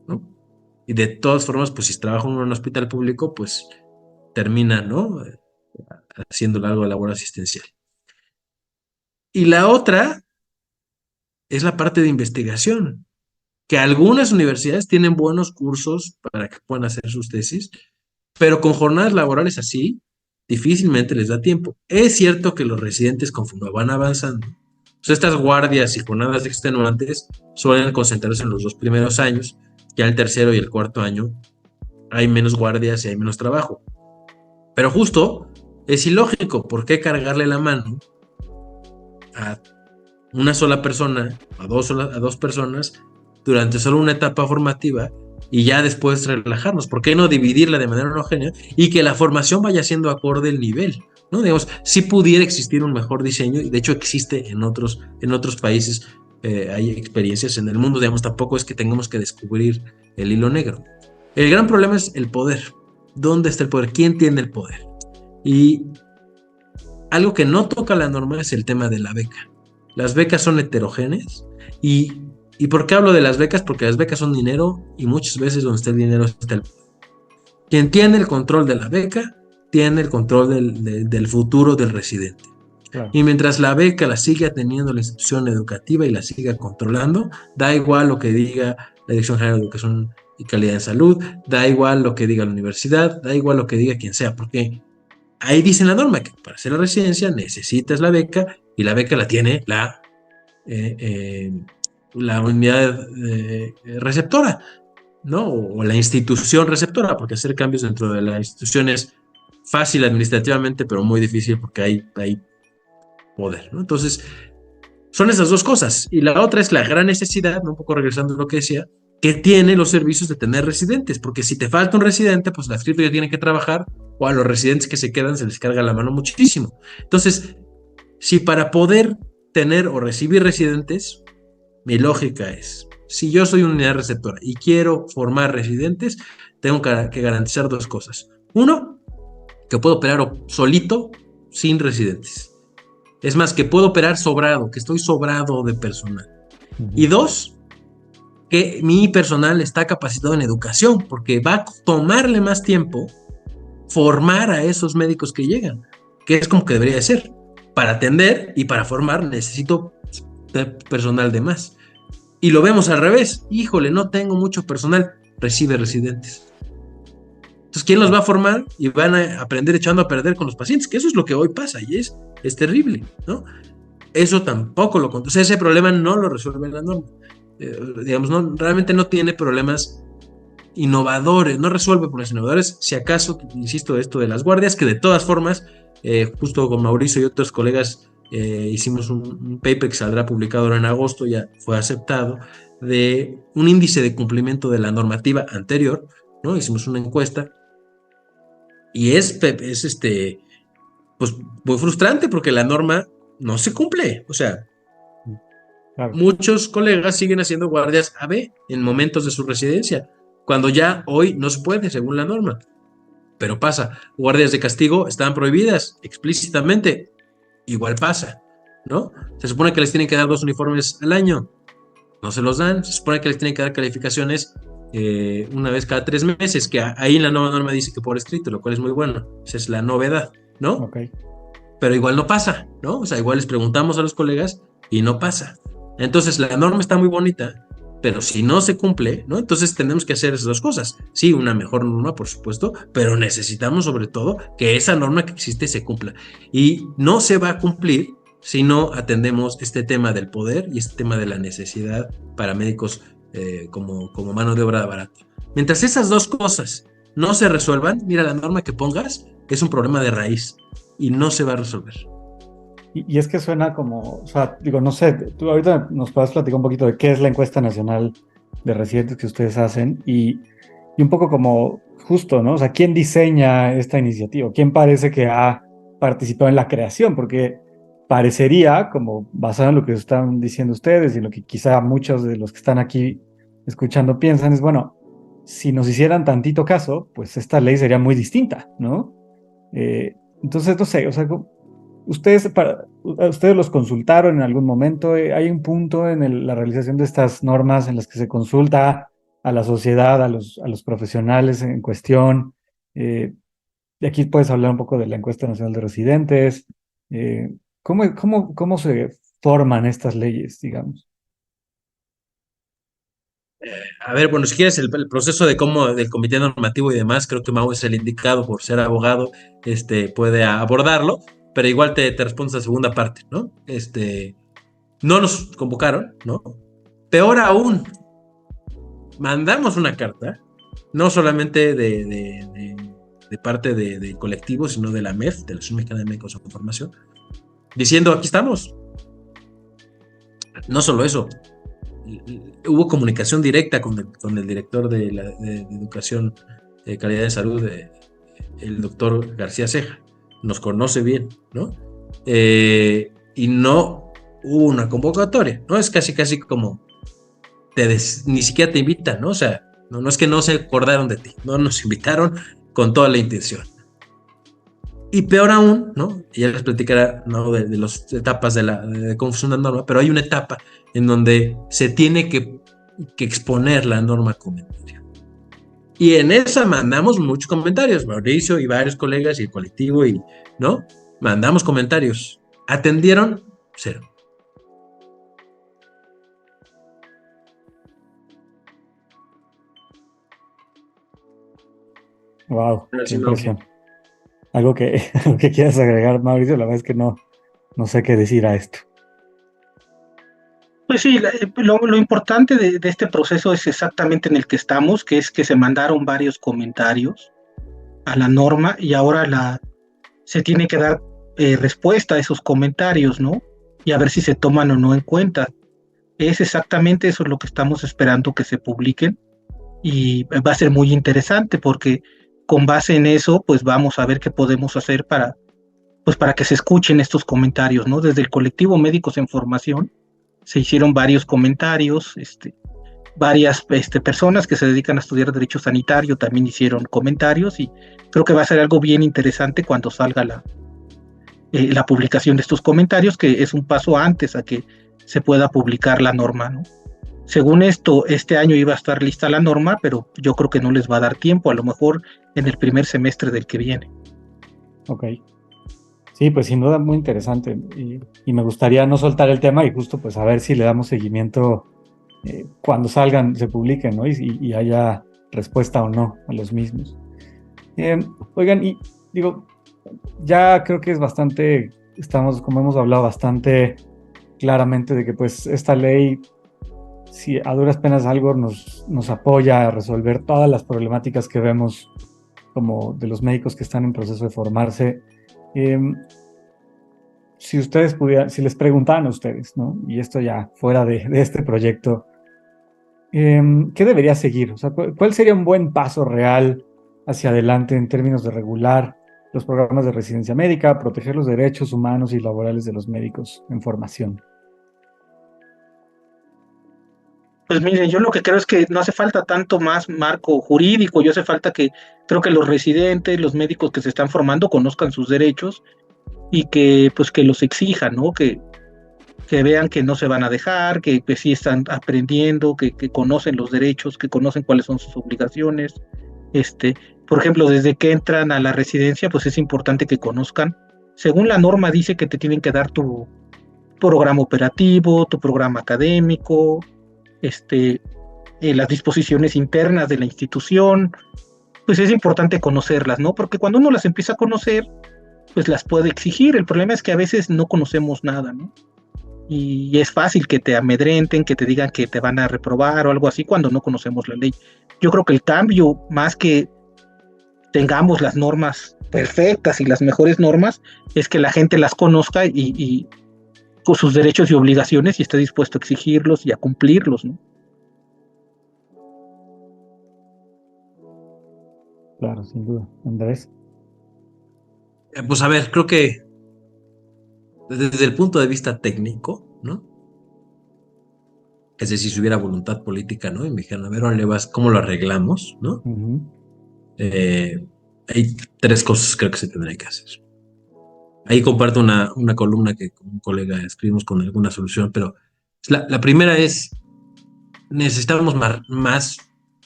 ¿no? Y de todas formas, pues si trabaja en un hospital público, pues termina, ¿no? Haciendo algo de labor asistencial. Y la otra es la parte de investigación, que algunas universidades tienen buenos cursos para que puedan hacer sus tesis, pero con jornadas laborales así, difícilmente les da tiempo. Es cierto que los residentes, conforme van avanzando, pues estas guardias y jornadas extenuantes suelen concentrarse en los 2 primeros años, ya el tercero y el cuarto año hay menos guardias y hay menos trabajo. Pero justo es ilógico, ¿por qué cargarle la mano a una sola persona, a dos personas, durante solo una etapa formativa y ya después relajarnos? ¿Por qué no dividirla de manera homogénea y que la formación vaya siendo acorde al nivel? ¿No? Digamos, si pudiera existir un mejor diseño, y de hecho existe en otros países, hay experiencias en el mundo, digamos, tampoco es que tengamos que descubrir el hilo negro. El gran problema es el poder. ¿Dónde está el poder? ¿Quién tiene el poder? Y algo que no toca la norma es el tema de la beca. Las becas son heterogéneas ¿y por qué hablo de las becas? Porque las becas son dinero y muchas veces donde está el dinero está el poder. Quien tiene el control de la beca tiene el control del futuro del residente. Claro. Y mientras la beca la siga teniendo la institución educativa y la siga controlando, da igual lo que diga la Dirección General de Educación y Calidad en Salud, da igual lo que diga la universidad, da igual lo que diga quien sea, porque ahí dice en la norma que para hacer la residencia necesitas la beca y la beca la tiene la unidad receptora, ¿no? O la institución receptora, porque hacer cambios dentro de la institución es fácil administrativamente, pero muy difícil porque hay poder, ¿no? Entonces, son esas dos cosas. Y la otra es la gran necesidad, ¿no? Un poco regresando a lo que decía, que tiene los servicios de tener residentes, porque si te falta un residente, pues la escritura tiene que trabajar, o a los residentes que se quedan se les carga la mano muchísimo. Entonces, si para poder tener o recibir residentes, mi lógica es, si yo soy una unidad receptora y quiero formar residentes, tengo que garantizar dos cosas. Uno, que puedo operar solito sin residentes. Es más, que puedo operar sobrado, que estoy sobrado de personal. Y dos, que mi personal está capacitado en educación, porque va a tomarle más tiempo formar a esos médicos que llegan, que es como que debería de ser. Para atender y para formar necesito personal de más. Y lo vemos al revés. Híjole, no tengo mucho personal, recibe residentes. Entonces, ¿quién los va a formar? Y van a aprender echando a perder con los pacientes, que eso es lo que hoy pasa y es terrible, ¿no? Eso tampoco lo controla. O sea, ese problema no lo resuelve la norma. Digamos, no, realmente no tiene problemas innovadores, no resuelve problemas innovadores. Si acaso, insisto, esto de las guardias, que de todas formas, justo con Mauricio y otros colegas, hicimos un paper que saldrá publicado ahora en agosto, ya fue aceptado, de un índice de cumplimiento de la normativa anterior, ¿no? Hicimos una encuesta y es pues muy frustrante porque la norma no se cumple. O sea, claro, muchos colegas siguen haciendo guardias AB en momentos de su residencia, cuando ya hoy no se puede según la norma. Pero pasa, guardias de castigo están prohibidas explícitamente, igual pasa, ¿no? Se supone que les tienen que dar 2 uniformes al año, no se los dan. Se supone que les tienen que dar calificaciones una vez cada 3 meses, que ahí en la nueva norma dice que por escrito, lo cual es muy bueno. Esa es la novedad, ¿no? Okay. pero igual no pasa, ¿no? O sea, igual les preguntamos a los colegas y no pasa. Entonces, la norma está muy bonita, pero si no se cumple, ¿no? Entonces tenemos que hacer esas dos cosas. Sí, una mejor norma, por supuesto, pero necesitamos sobre todo que esa norma que existe se cumpla. Y no se va a cumplir si no atendemos este tema del poder y este tema de la necesidad para médicos como mano de obra barata. Mientras esas dos cosas no se resuelvan, mira, la norma que pongas es un problema de raíz y no se va a resolver. Y es que suena como, o sea, digo, no sé, tú ahorita nos puedes platicar un poquito de qué es la encuesta nacional de residentes que ustedes hacen y un poco como justo, ¿no? O sea, ¿quién diseña esta iniciativa? ¿Quién parece que ha participado en la creación? Porque parecería, como basado en lo que están diciendo ustedes y lo que quizá muchos de los que están aquí escuchando piensan, es, bueno, si nos hicieran tantito caso, pues esta ley sería muy distinta, ¿no? Entonces, no sé, o sea, ¿ustedes los consultaron en algún momento? ¿Hay un punto en la realización de estas normas en las que se consulta a la sociedad, a los profesionales en cuestión? Y aquí puedes hablar un poco de la encuesta nacional de residentes. ¿Cómo se forman estas leyes, digamos? A ver, bueno, si quieres el proceso del comité normativo y demás, creo que Mau es el indicado por ser abogado, puede abordarlo, pero igual te respondo a la segunda parte, ¿no? No nos convocaron, ¿no? Peor aún, mandamos una carta, no solamente de parte de colectivos, sino de la MEF, de la Asociación Mexicana de Médicos en Formación, diciendo, aquí estamos. No solo eso, hubo comunicación directa con el director de Educación, Calidad de Salud, el doctor García Ceja. Nos conoce bien, ¿no? Y no hubo una convocatoria, ¿no? Es casi como ni siquiera te invitan, ¿no? O sea, no es que no se acordaron de ti, no nos invitaron con toda la intención. Y peor aún, ¿no? Ya les platicará, ¿no? de las etapas de confusión de norma, pero hay una etapa en donde se tiene que exponer la norma comentario. Y en esa mandamos muchos comentarios, Mauricio y varios colegas y el colectivo, ¿no? Mandamos comentarios. ¿Atendieron? 0. Wow, qué Si no, impresión. Algo que, algo que quieras agregar, Mauricio, la verdad es que no sé qué decir a esto. Pues sí, lo importante de este proceso es exactamente en el que estamos, que es que se mandaron varios comentarios a la norma y ahora se tiene que dar respuesta a esos comentarios, ¿no? Y a ver si se toman o no en cuenta. Es exactamente eso lo que estamos esperando que se publiquen y va a ser muy interesante porque con base en eso, pues vamos a ver qué podemos hacer para que se escuchen estos comentarios, ¿no? Desde el colectivo Médicos en Formación se hicieron varios comentarios, varias personas que se dedican a estudiar derecho sanitario también hicieron comentarios y creo que va a ser algo bien interesante cuando salga la publicación de estos comentarios, que es un paso antes a que se pueda publicar la norma, ¿no? Según esto, este año iba a estar lista la norma, pero yo creo que no les va a dar tiempo, a lo mejor en el primer semestre del que viene. Ok. Sí, pues sin duda muy interesante. Y me gustaría no soltar el tema y justo pues a ver si le damos seguimiento cuando salgan, se publiquen, ¿no? Y haya respuesta o no a los mismos. Oigan, y digo, ya creo que es bastante, como hemos hablado bastante claramente de que pues esta ley, si a duras penas algo nos apoya a resolver todas las problemáticas que vemos como de los médicos que están en proceso de formarse. Si ustedes pudieran, si les preguntaran a ustedes, ¿no? Y esto ya fuera de este proyecto, ¿qué debería seguir? O sea, ¿cuál sería un buen paso real hacia adelante en términos de regular los programas de residencia médica, proteger los derechos humanos y laborales de los médicos en formación? Pues miren, yo lo que creo es que no hace falta tanto más marco jurídico, yo hace falta creo que los residentes, los médicos que se están formando conozcan sus derechos y pues que los exijan, ¿no? Que vean que no se van a dejar, que pues sí están aprendiendo, que conocen los derechos, que conocen cuáles son sus obligaciones. Por ejemplo, desde que entran a la residencia, pues es importante que conozcan según la norma dice que te tienen que dar tu programa operativo, tu programa académico, las disposiciones internas de la institución, pues es importante conocerlas, ¿no? Porque cuando uno las empieza a conocer, pues las puede exigir. El problema es que a veces no conocemos nada, ¿no? Y es fácil que te amedrenten, que te digan que te van a reprobar o algo así cuando no conocemos la ley. Yo creo que el cambio, más que tengamos las normas perfectas y las mejores normas, es que la gente las conozca y con sus derechos y obligaciones y esté dispuesto a exigirlos y a cumplirlos, ¿no? Claro, sin duda. Andrés. Pues a ver, creo que desde el punto de vista técnico, ¿no? Es decir, si hubiera voluntad política, ¿no? Y me dijeron, a ver, órale, vas, ¿cómo lo arreglamos, ¿no? Uh-huh. Hay 3 cosas creo que se tendría que hacer. Ahí comparto una columna que con un colega escribimos con alguna solución, pero la primera es, necesitamos más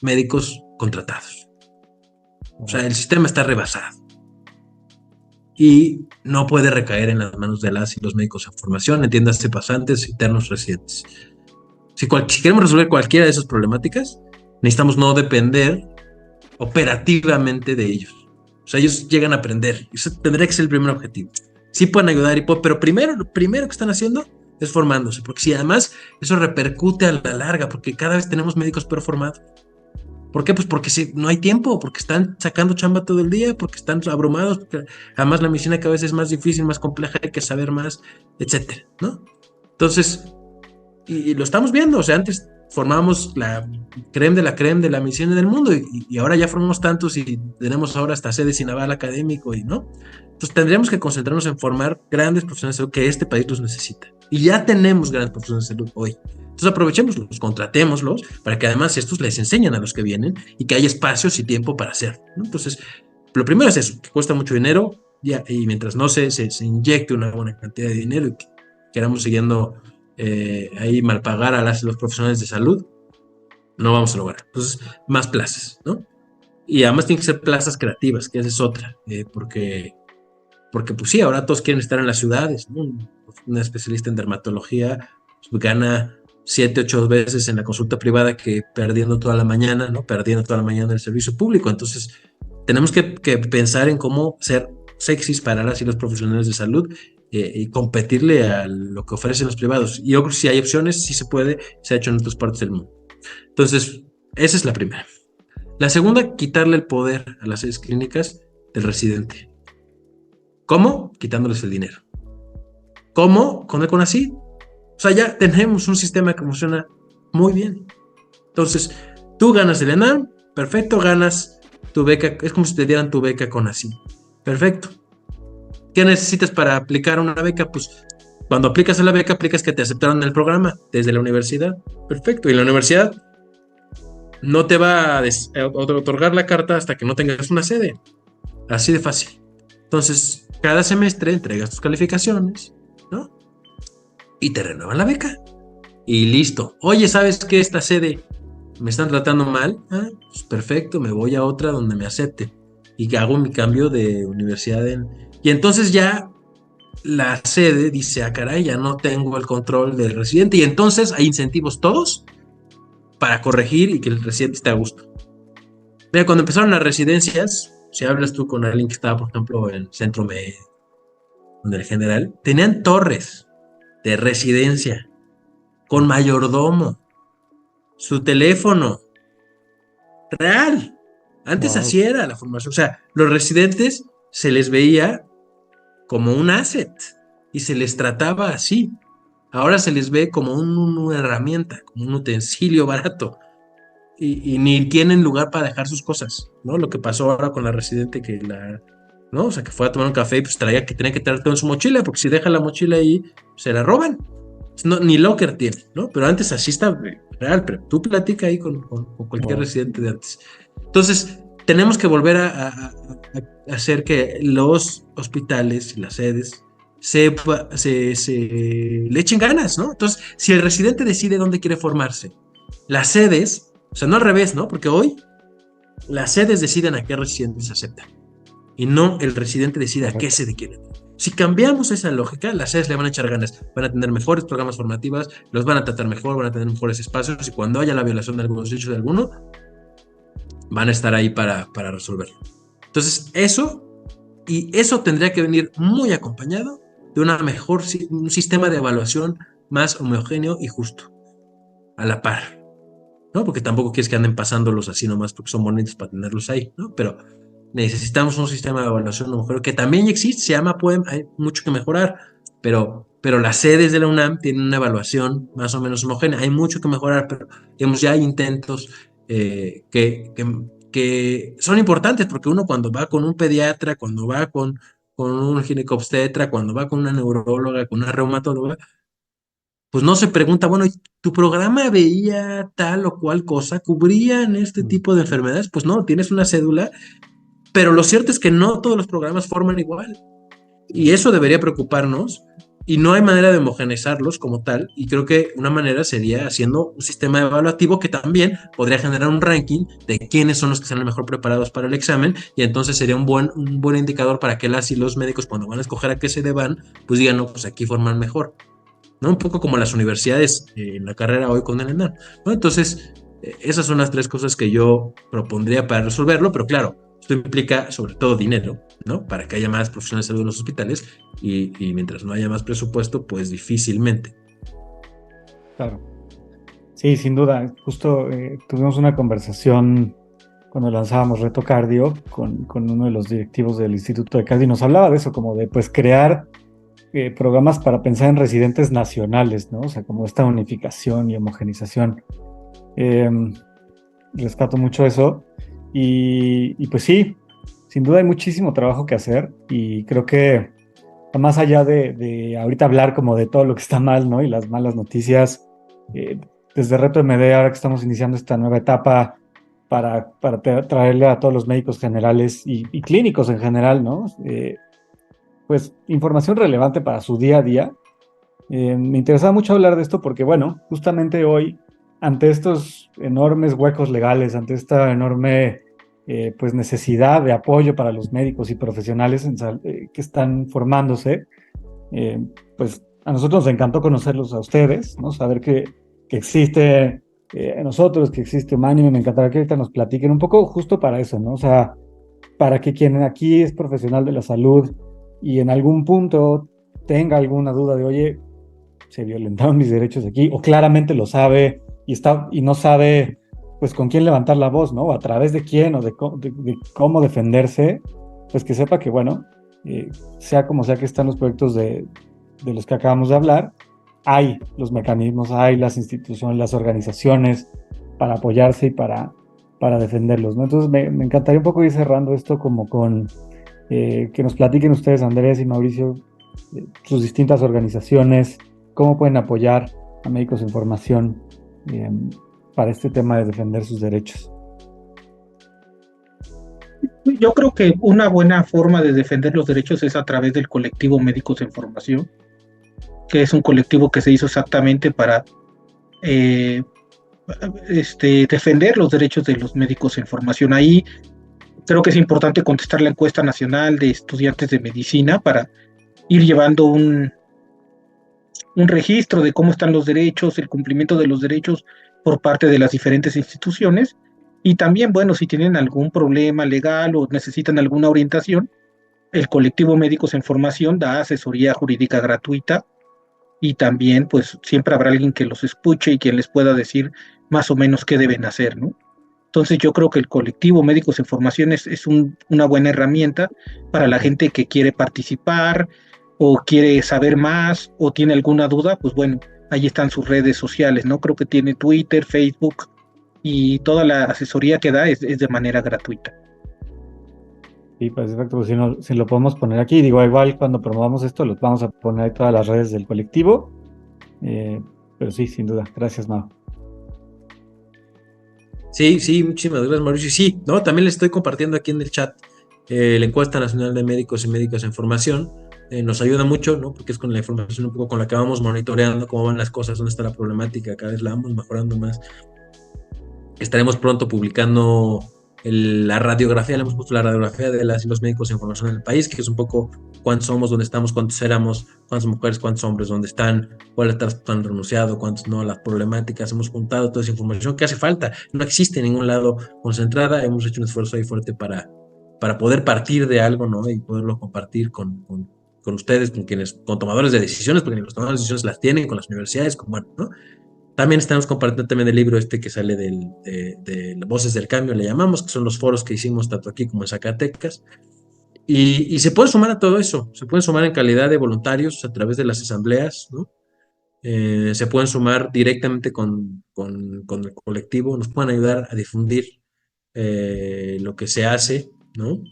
médicos contratados. O sea, el sistema está rebasado y no puede recaer en las manos de las y los médicos en formación, entiéndase pasantes, internos, residentes. Si queremos resolver cualquiera de esas problemáticas, necesitamos no depender operativamente de ellos. O sea, ellos llegan a aprender. Eso tendría que ser el primer objetivo. Sí pueden ayudar, pero lo primero que están haciendo es formándose, porque si además eso repercute a la larga, porque cada vez tenemos médicos peor formados. ¿Por qué? Pues porque no hay tiempo, porque están sacando chamba todo el día, porque están abrumados, porque además la medicina cada vez es más difícil, más compleja, hay que saber más, etcétera, ¿no? Entonces, y lo estamos viendo, o sea, antes formábamos la creme de la medicina del mundo y ahora ya formamos tantos y tenemos ahora hasta sede sin aval académico y no. Entonces tendríamos que concentrarnos en formar grandes profesionales de salud que este país los necesita. Y ya tenemos grandes profesionales de salud hoy. Entonces aprovechémoslos, contratémoslos para que además estos les enseñen a los que vienen y que haya espacios y tiempo para hacerlo, ¿no? Entonces, lo primero es eso, que cuesta mucho dinero y mientras no se inyecte una buena cantidad de dinero y que queramos siguiendo ahí malpagar a los profesionales de salud, no vamos a lograr. Entonces, más plazas, ¿no? Y además tienen que ser plazas creativas, que esa es otra, porque pues sí, ahora todos quieren estar en las ciudades, ¿no? Una especialista en dermatología pues, gana 7, 8 veces en la consulta privada que perdiendo toda la mañana, ¿no? Perdiendo toda la mañana en el servicio público. Entonces, tenemos que pensar en cómo ser sexys para las y los profesionales de salud y competirle a lo que ofrecen los privados. Y yo creo que si hay opciones, sí se puede, se ha hecho en otras partes del mundo. Entonces, esa es la primera. La segunda, quitarle el poder a las sedes clínicas del residente. ¿Cómo? Quitándoles el dinero. ¿Cómo? Con el CONACYT. O sea, ya tenemos un sistema que funciona muy bien. Entonces, tú ganas el ENAM, perfecto, ganas tu beca, es como si te dieran tu beca CONACYT. Perfecto. ¿Qué necesitas para aplicar una beca? Pues cuando aplicas a la beca, aplicas que te aceptaron el programa desde la universidad. Perfecto. Y la universidad no te va a otorgar la carta hasta que no tengas una sede. Así de fácil. Entonces, cada semestre entregas tus calificaciones, ¿no? Y te renuevan la beca. Y listo. Oye, ¿sabes qué? Esta sede me están tratando mal. Pues perfecto, me voy a otra donde me acepten. Y hago mi cambio de universidad y entonces ya la sede dice, caray, ya no tengo el control del residente. Y entonces hay incentivos todos para corregir y que el residente esté a gusto. Mira, cuando empezaron las residencias, si hablas tú con alguien que estaba, por ejemplo, en Centro Médico, en el General, tenían torres de residencia con mayordomo, su teléfono, real. Antes así era la formación. O sea, los residentes se les veía como un asset y se les trataba así. Ahora se les ve como una herramienta, como un utensilio barato y ni tienen lugar para dejar sus cosas, ¿no? Lo que pasó ahora con la residente ¿no? O sea, que fue a tomar un café y pues tenía que traer todo en su mochila, porque si deja la mochila ahí, se la roban. No, ni locker tiene, ¿no? Pero antes así está real, pero tú platica ahí con cualquier residente de antes. Entonces, tenemos que volver a hacer que los hospitales y las sedes le echen ganas, ¿no? Entonces, si el residente decide dónde quiere formarse, las sedes, o sea, no al revés, ¿no? Porque hoy las sedes deciden a qué residentes aceptan y no el residente decide a qué sede quiere. Si cambiamos esa lógica, las sedes le van a echar ganas, van a tener mejores programas formativos, los van a tratar mejor, van a tener mejores espacios, y cuando haya la violación de algunos derechos de alguno, van a estar ahí para resolverlo. Entonces, eso tendría que venir muy acompañado de un sistema de evaluación más homogéneo y justo, a la par, ¿no? Porque tampoco quieres que anden pasándolos así nomás porque son bonitos para tenerlos ahí, ¿no? Pero necesitamos un sistema de evaluación homogéneo que también existe, se llama POEM, hay mucho que mejorar, pero las sedes de la UNAM tienen una evaluación más o menos homogénea, hay mucho que mejorar, pero digamos ya hay intentos que son importantes, porque uno cuando va con un pediatra, cuando va con un ginecobstetra, cuando va con una neuróloga, con una reumatóloga, pues no se pregunta, bueno, ¿tu programa veía tal o cual cosa? ¿Cubrían este tipo de enfermedades? Pues no, tienes una cédula, pero lo cierto es que no todos los programas forman igual. Y eso debería preocuparnos, y no hay manera de homogeneizarlos como tal, y creo que una manera sería haciendo un sistema evaluativo que también podría generar un ranking de quiénes son los que están mejor preparados para el examen, y entonces sería un buen indicador para que las y los médicos, cuando van a escoger a qué se deban, pues digan, no, pues aquí forman mejor, ¿no? Un poco como las universidades en la carrera hoy con el ENAR, ¿no? Entonces, esas son las tres cosas que yo propondría para resolverlo, pero claro, esto implica sobre todo dinero, ¿no? Para que haya más profesionales de salud en los hospitales, y mientras no haya más presupuesto, pues difícilmente. Claro. Sí, sin duda. Justo tuvimos una conversación cuando lanzábamos Reto Cardio con uno de los directivos del Instituto de Cardio, y nos hablaba de eso, como de pues crear programas para pensar en residentes nacionales, ¿no? O sea, como esta unificación y homogenización. Eh, Rescato mucho eso. Y pues sí, sin duda hay muchísimo trabajo que hacer, y creo que más allá de ahorita hablar como de todo lo que está mal, ¿no? Y las malas noticias, eh, desde Reto MD, ahora que estamos iniciando esta nueva etapa para traerle a todos los médicos generales y clínicos en general, ¿no? Pues información relevante para su día a día. Me interesaba mucho hablar de esto porque, bueno, justamente hoy, ante estos enormes huecos legales, ante esta enorme pues necesidad de apoyo para los médicos y profesionales que están formándose, pues a nosotros nos encantó conocerlos a ustedes, ¿no? Saber que existe nosotros, que existe Humánime. Me encantaría que ahorita nos platiquen un poco justo para eso, ¿no? O sea, para que quien aquí es profesional de la salud y en algún punto tenga alguna duda de, oye, se violentaron mis derechos aquí, o claramente lo sabe y no sabe pues con quién levantar la voz, ¿no? O a través de quién, o de cómo defenderse, pues que sepa que, bueno, sea como sea que están los proyectos de los que acabamos de hablar, hay los mecanismos, hay las instituciones, las organizaciones para apoyarse y para defenderlos, ¿no? Entonces me encantaría un poco ir cerrando esto como con que nos platiquen ustedes, Andrés y Mauricio, sus distintas organizaciones, cómo pueden apoyar a médicos en formación eh, para este tema de defender sus derechos. Yo creo que una buena forma de defender los derechos es a través del colectivo Médicos en Formación, que es un colectivo que se hizo exactamente para defender los derechos de los médicos en formación. Ahí creo que es importante contestar la encuesta nacional de estudiantes de medicina para ir llevando un registro de cómo están los derechos, el cumplimiento de los derechos por parte de las diferentes instituciones. Y también, bueno, si tienen algún problema legal o necesitan alguna orientación, el colectivo Médicos en Formación da asesoría jurídica gratuita, y también pues siempre habrá alguien que los escuche y quien les pueda decir más o menos qué deben hacer, ¿no? Entonces yo creo que el colectivo Médicos en Formación es una buena herramienta para la gente que quiere participar o quiere saber más o tiene alguna duda. Pues bueno, ahí están sus redes sociales, ¿no? Creo que tiene Twitter, Facebook, y toda la asesoría que da es de manera gratuita. Sí, pues perfecto, pues si lo podemos poner aquí, digo, igual cuando promovamos esto, los vamos a poner en todas las redes del colectivo, pero sí, sin duda. Gracias, Mau. Sí, muchísimas gracias, Mauricio. Sí, no, también les estoy compartiendo aquí en el chat la encuesta nacional de médicos y médicas en formación. Nos ayuda mucho, ¿no? Porque es con la información un poco con la que vamos monitoreando cómo van las cosas, dónde está la problemática, cada vez la vamos mejorando más. Estaremos pronto publicando la radiografía, le hemos puesto la radiografía de las y los médicos en formación en el país, que es un poco cuántos somos, dónde estamos, cuántos éramos, cuántas mujeres, cuántos hombres, dónde están, cuáles han renunciado, cuántos no, las problemáticas. Hemos juntado toda esa información que hace falta. No existe en ningún lado concentrada. Hemos hecho un esfuerzo ahí fuerte para poder partir de algo, ¿no? Y poderlo compartir con ustedes, con tomadores de decisiones, porque los tomadores de decisiones las tienen, con las universidades, bueno, ¿no? También estamos compartiendo también el libro que sale de Voces del Cambio, le llamamos, que son los foros que hicimos tanto aquí como en Zacatecas. Y se puede sumar a todo eso, se pueden sumar en calidad de voluntarios a través de las asambleas, ¿no? Se pueden sumar directamente con el colectivo, nos pueden ayudar a difundir lo que se hace, ¿no?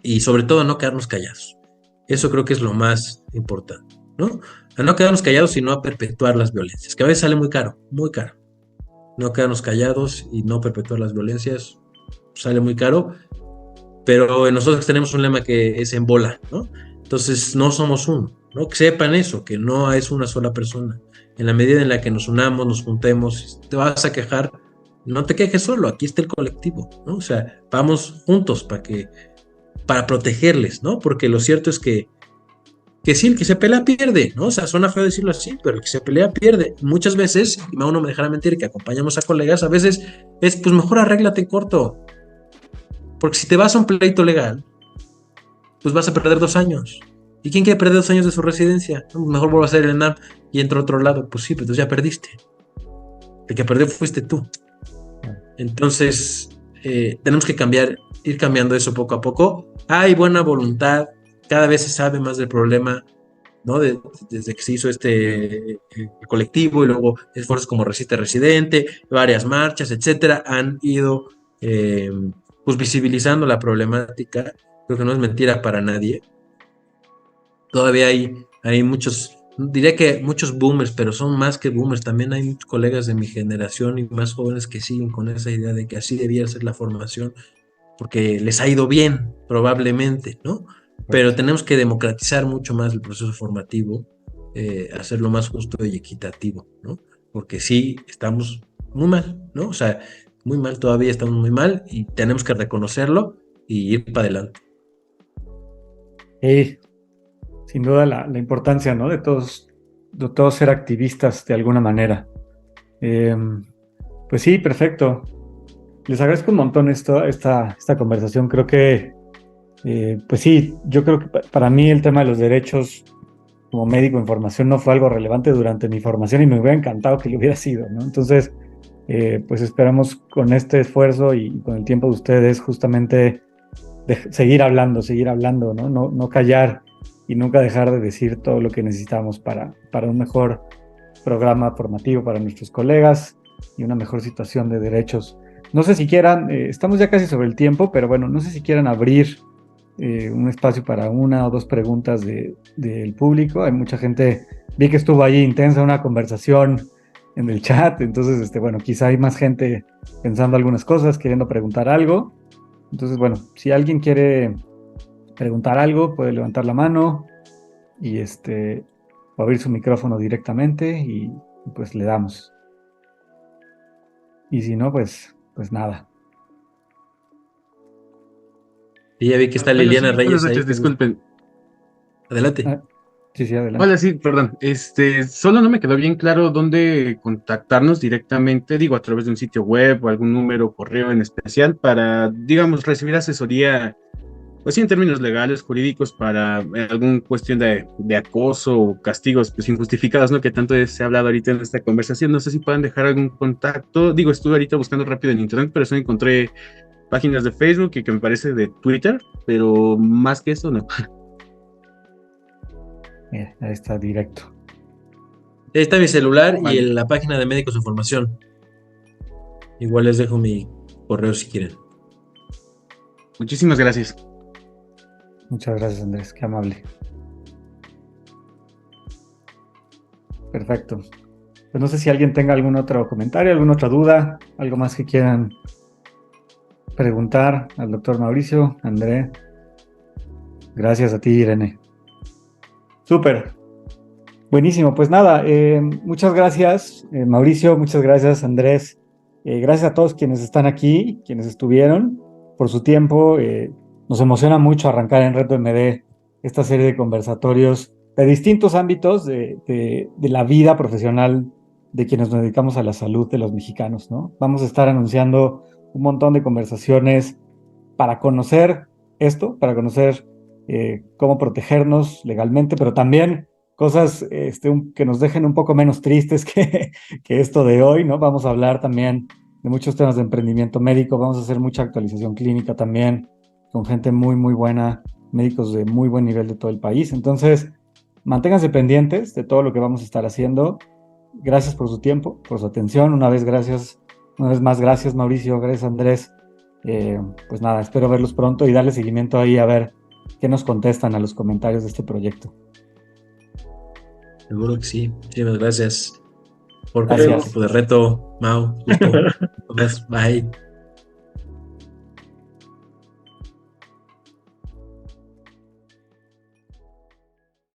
Y sobre todo no quedarnos callados. Eso creo que es lo más importante, ¿no? A no quedarnos callados, sino a perpetuar las violencias, que a veces sale muy caro, muy caro. No quedarnos callados y no perpetuar las violencias sale muy caro, pero nosotros tenemos un lema que es en bola, ¿no? Entonces no somos uno, ¿no? Que sepan eso, que no es una sola persona. En la medida en la que nos unamos, nos juntemos, te vas a quejar, no te quejes solo, aquí está el colectivo, ¿no? O sea, vamos juntos para protegerles, ¿no? Porque lo cierto es que sí, el que se pelea pierde, ¿no? O sea, suena feo decirlo así, pero el que se pelea pierde. Muchas veces, y Mau no me dejará mentir, que acompañamos a colegas, a veces es, pues mejor arréglate en corto. Porque si te vas a un pleito legal, pues vas a perder 2 años. ¿Y quién quiere perder 2 años de su residencia? No, mejor vuelvo a hacer el ENAM y entro a otro lado. Pues sí, pero entonces ya perdiste. El que perdió fuiste tú. Entonces, tenemos que ir cambiando eso poco a poco. Hay buena voluntad, cada vez se sabe más del problema, ¿no? Desde que se hizo colectivo y luego esfuerzos como Resiste Residente, varias marchas, etcétera, han ido pues visibilizando la problemática. Creo que no es mentira para nadie. Todavía hay muchos, diría que muchos boomers, pero son más que boomers. También hay muchos colegas de mi generación y más jóvenes que siguen con esa idea de que así debía ser la formación, porque les ha ido bien, probablemente, ¿no? Pero tenemos que democratizar mucho más el proceso formativo, hacerlo más justo y equitativo, ¿no? Porque sí, estamos muy mal, ¿no? O sea, muy mal, todavía estamos muy mal y tenemos que reconocerlo y ir para adelante. Sin duda la importancia, ¿no? De todos ser activistas de alguna manera. Pues sí, perfecto. Les agradezco un montón esta conversación. Creo que, pues sí, yo creo que para mí el tema de los derechos como médico en formación no fue algo relevante durante mi formación y me hubiera encantado que lo hubiera sido, ¿no? Entonces, pues esperamos con este esfuerzo y con el tiempo de ustedes justamente seguir hablando, ¿no? No callar y nunca dejar de decir todo lo que necesitamos para un mejor programa formativo para nuestros colegas y una mejor situación de derechos. No sé si quieran, estamos ya casi sobre el tiempo, pero bueno, no sé si quieran abrir un espacio para 1 o 2 preguntas del público. Hay mucha gente, vi que estuvo ahí intensa una conversación en el chat, entonces, bueno, quizá hay más gente pensando algunas cosas, queriendo preguntar algo. Entonces, bueno, si alguien quiere preguntar algo, puede levantar la mano y o abrir su micrófono directamente y pues le damos. Y si no, pues nada. Y ya vi que está Bueno, Liliana sí, Reyes buenas ahí. noches, disculpen. Adelante. Sí, adelante. Hola, sí, perdón. Solo no me quedó bien claro dónde contactarnos directamente, digo, a través de un sitio web o algún número o correo en especial para, digamos, recibir asesoría, pues sí, en términos legales, jurídicos, para alguna cuestión de acoso o castigos pues injustificados, ¿no? Que tanto se ha hablado ahorita en esta conversación. No sé si puedan dejar algún contacto. Digo, estuve ahorita buscando rápido en internet, pero solo encontré páginas de Facebook y que me parece de Twitter, pero más que eso, no. Mira, ahí está directo. Ahí está mi celular Vale. y la página de Médicos en Formación. Igual les dejo mi correo si quieren. Muchísimas gracias. Muchas gracias, Andrés, qué amable. Perfecto. Pues no sé si alguien tenga algún otro comentario, alguna otra duda, algo más que quieran preguntar al doctor Mauricio, André. Gracias a ti, Irene. Súper. Buenísimo. Pues nada, muchas gracias, Mauricio, muchas gracias, Andrés. Gracias a todos quienes están aquí, quienes estuvieron, por su tiempo. Nos emociona mucho arrancar en Reto MD esta serie de conversatorios de distintos ámbitos de la vida profesional de quienes nos dedicamos a la salud de los mexicanos, ¿no? Vamos a estar anunciando un montón de conversaciones para conocer esto, para conocer cómo protegernos legalmente, pero también cosas que nos dejen un poco menos tristes que esto de hoy, ¿no? Vamos a hablar también de muchos temas de emprendimiento médico, vamos a hacer mucha actualización clínica también, con gente muy, muy buena, médicos de muy buen nivel de todo el país. Entonces, manténganse pendientes de todo lo que vamos a estar haciendo. Gracias por su tiempo, por su atención. Una vez más, gracias Mauricio, gracias Andrés. Pues nada, espero verlos pronto y darle seguimiento ahí a ver qué nos contestan a los comentarios de este proyecto. Seguro que sí. Muchísimas gracias por Gracias. el equipo de Reto, Mau, gusto. Bye.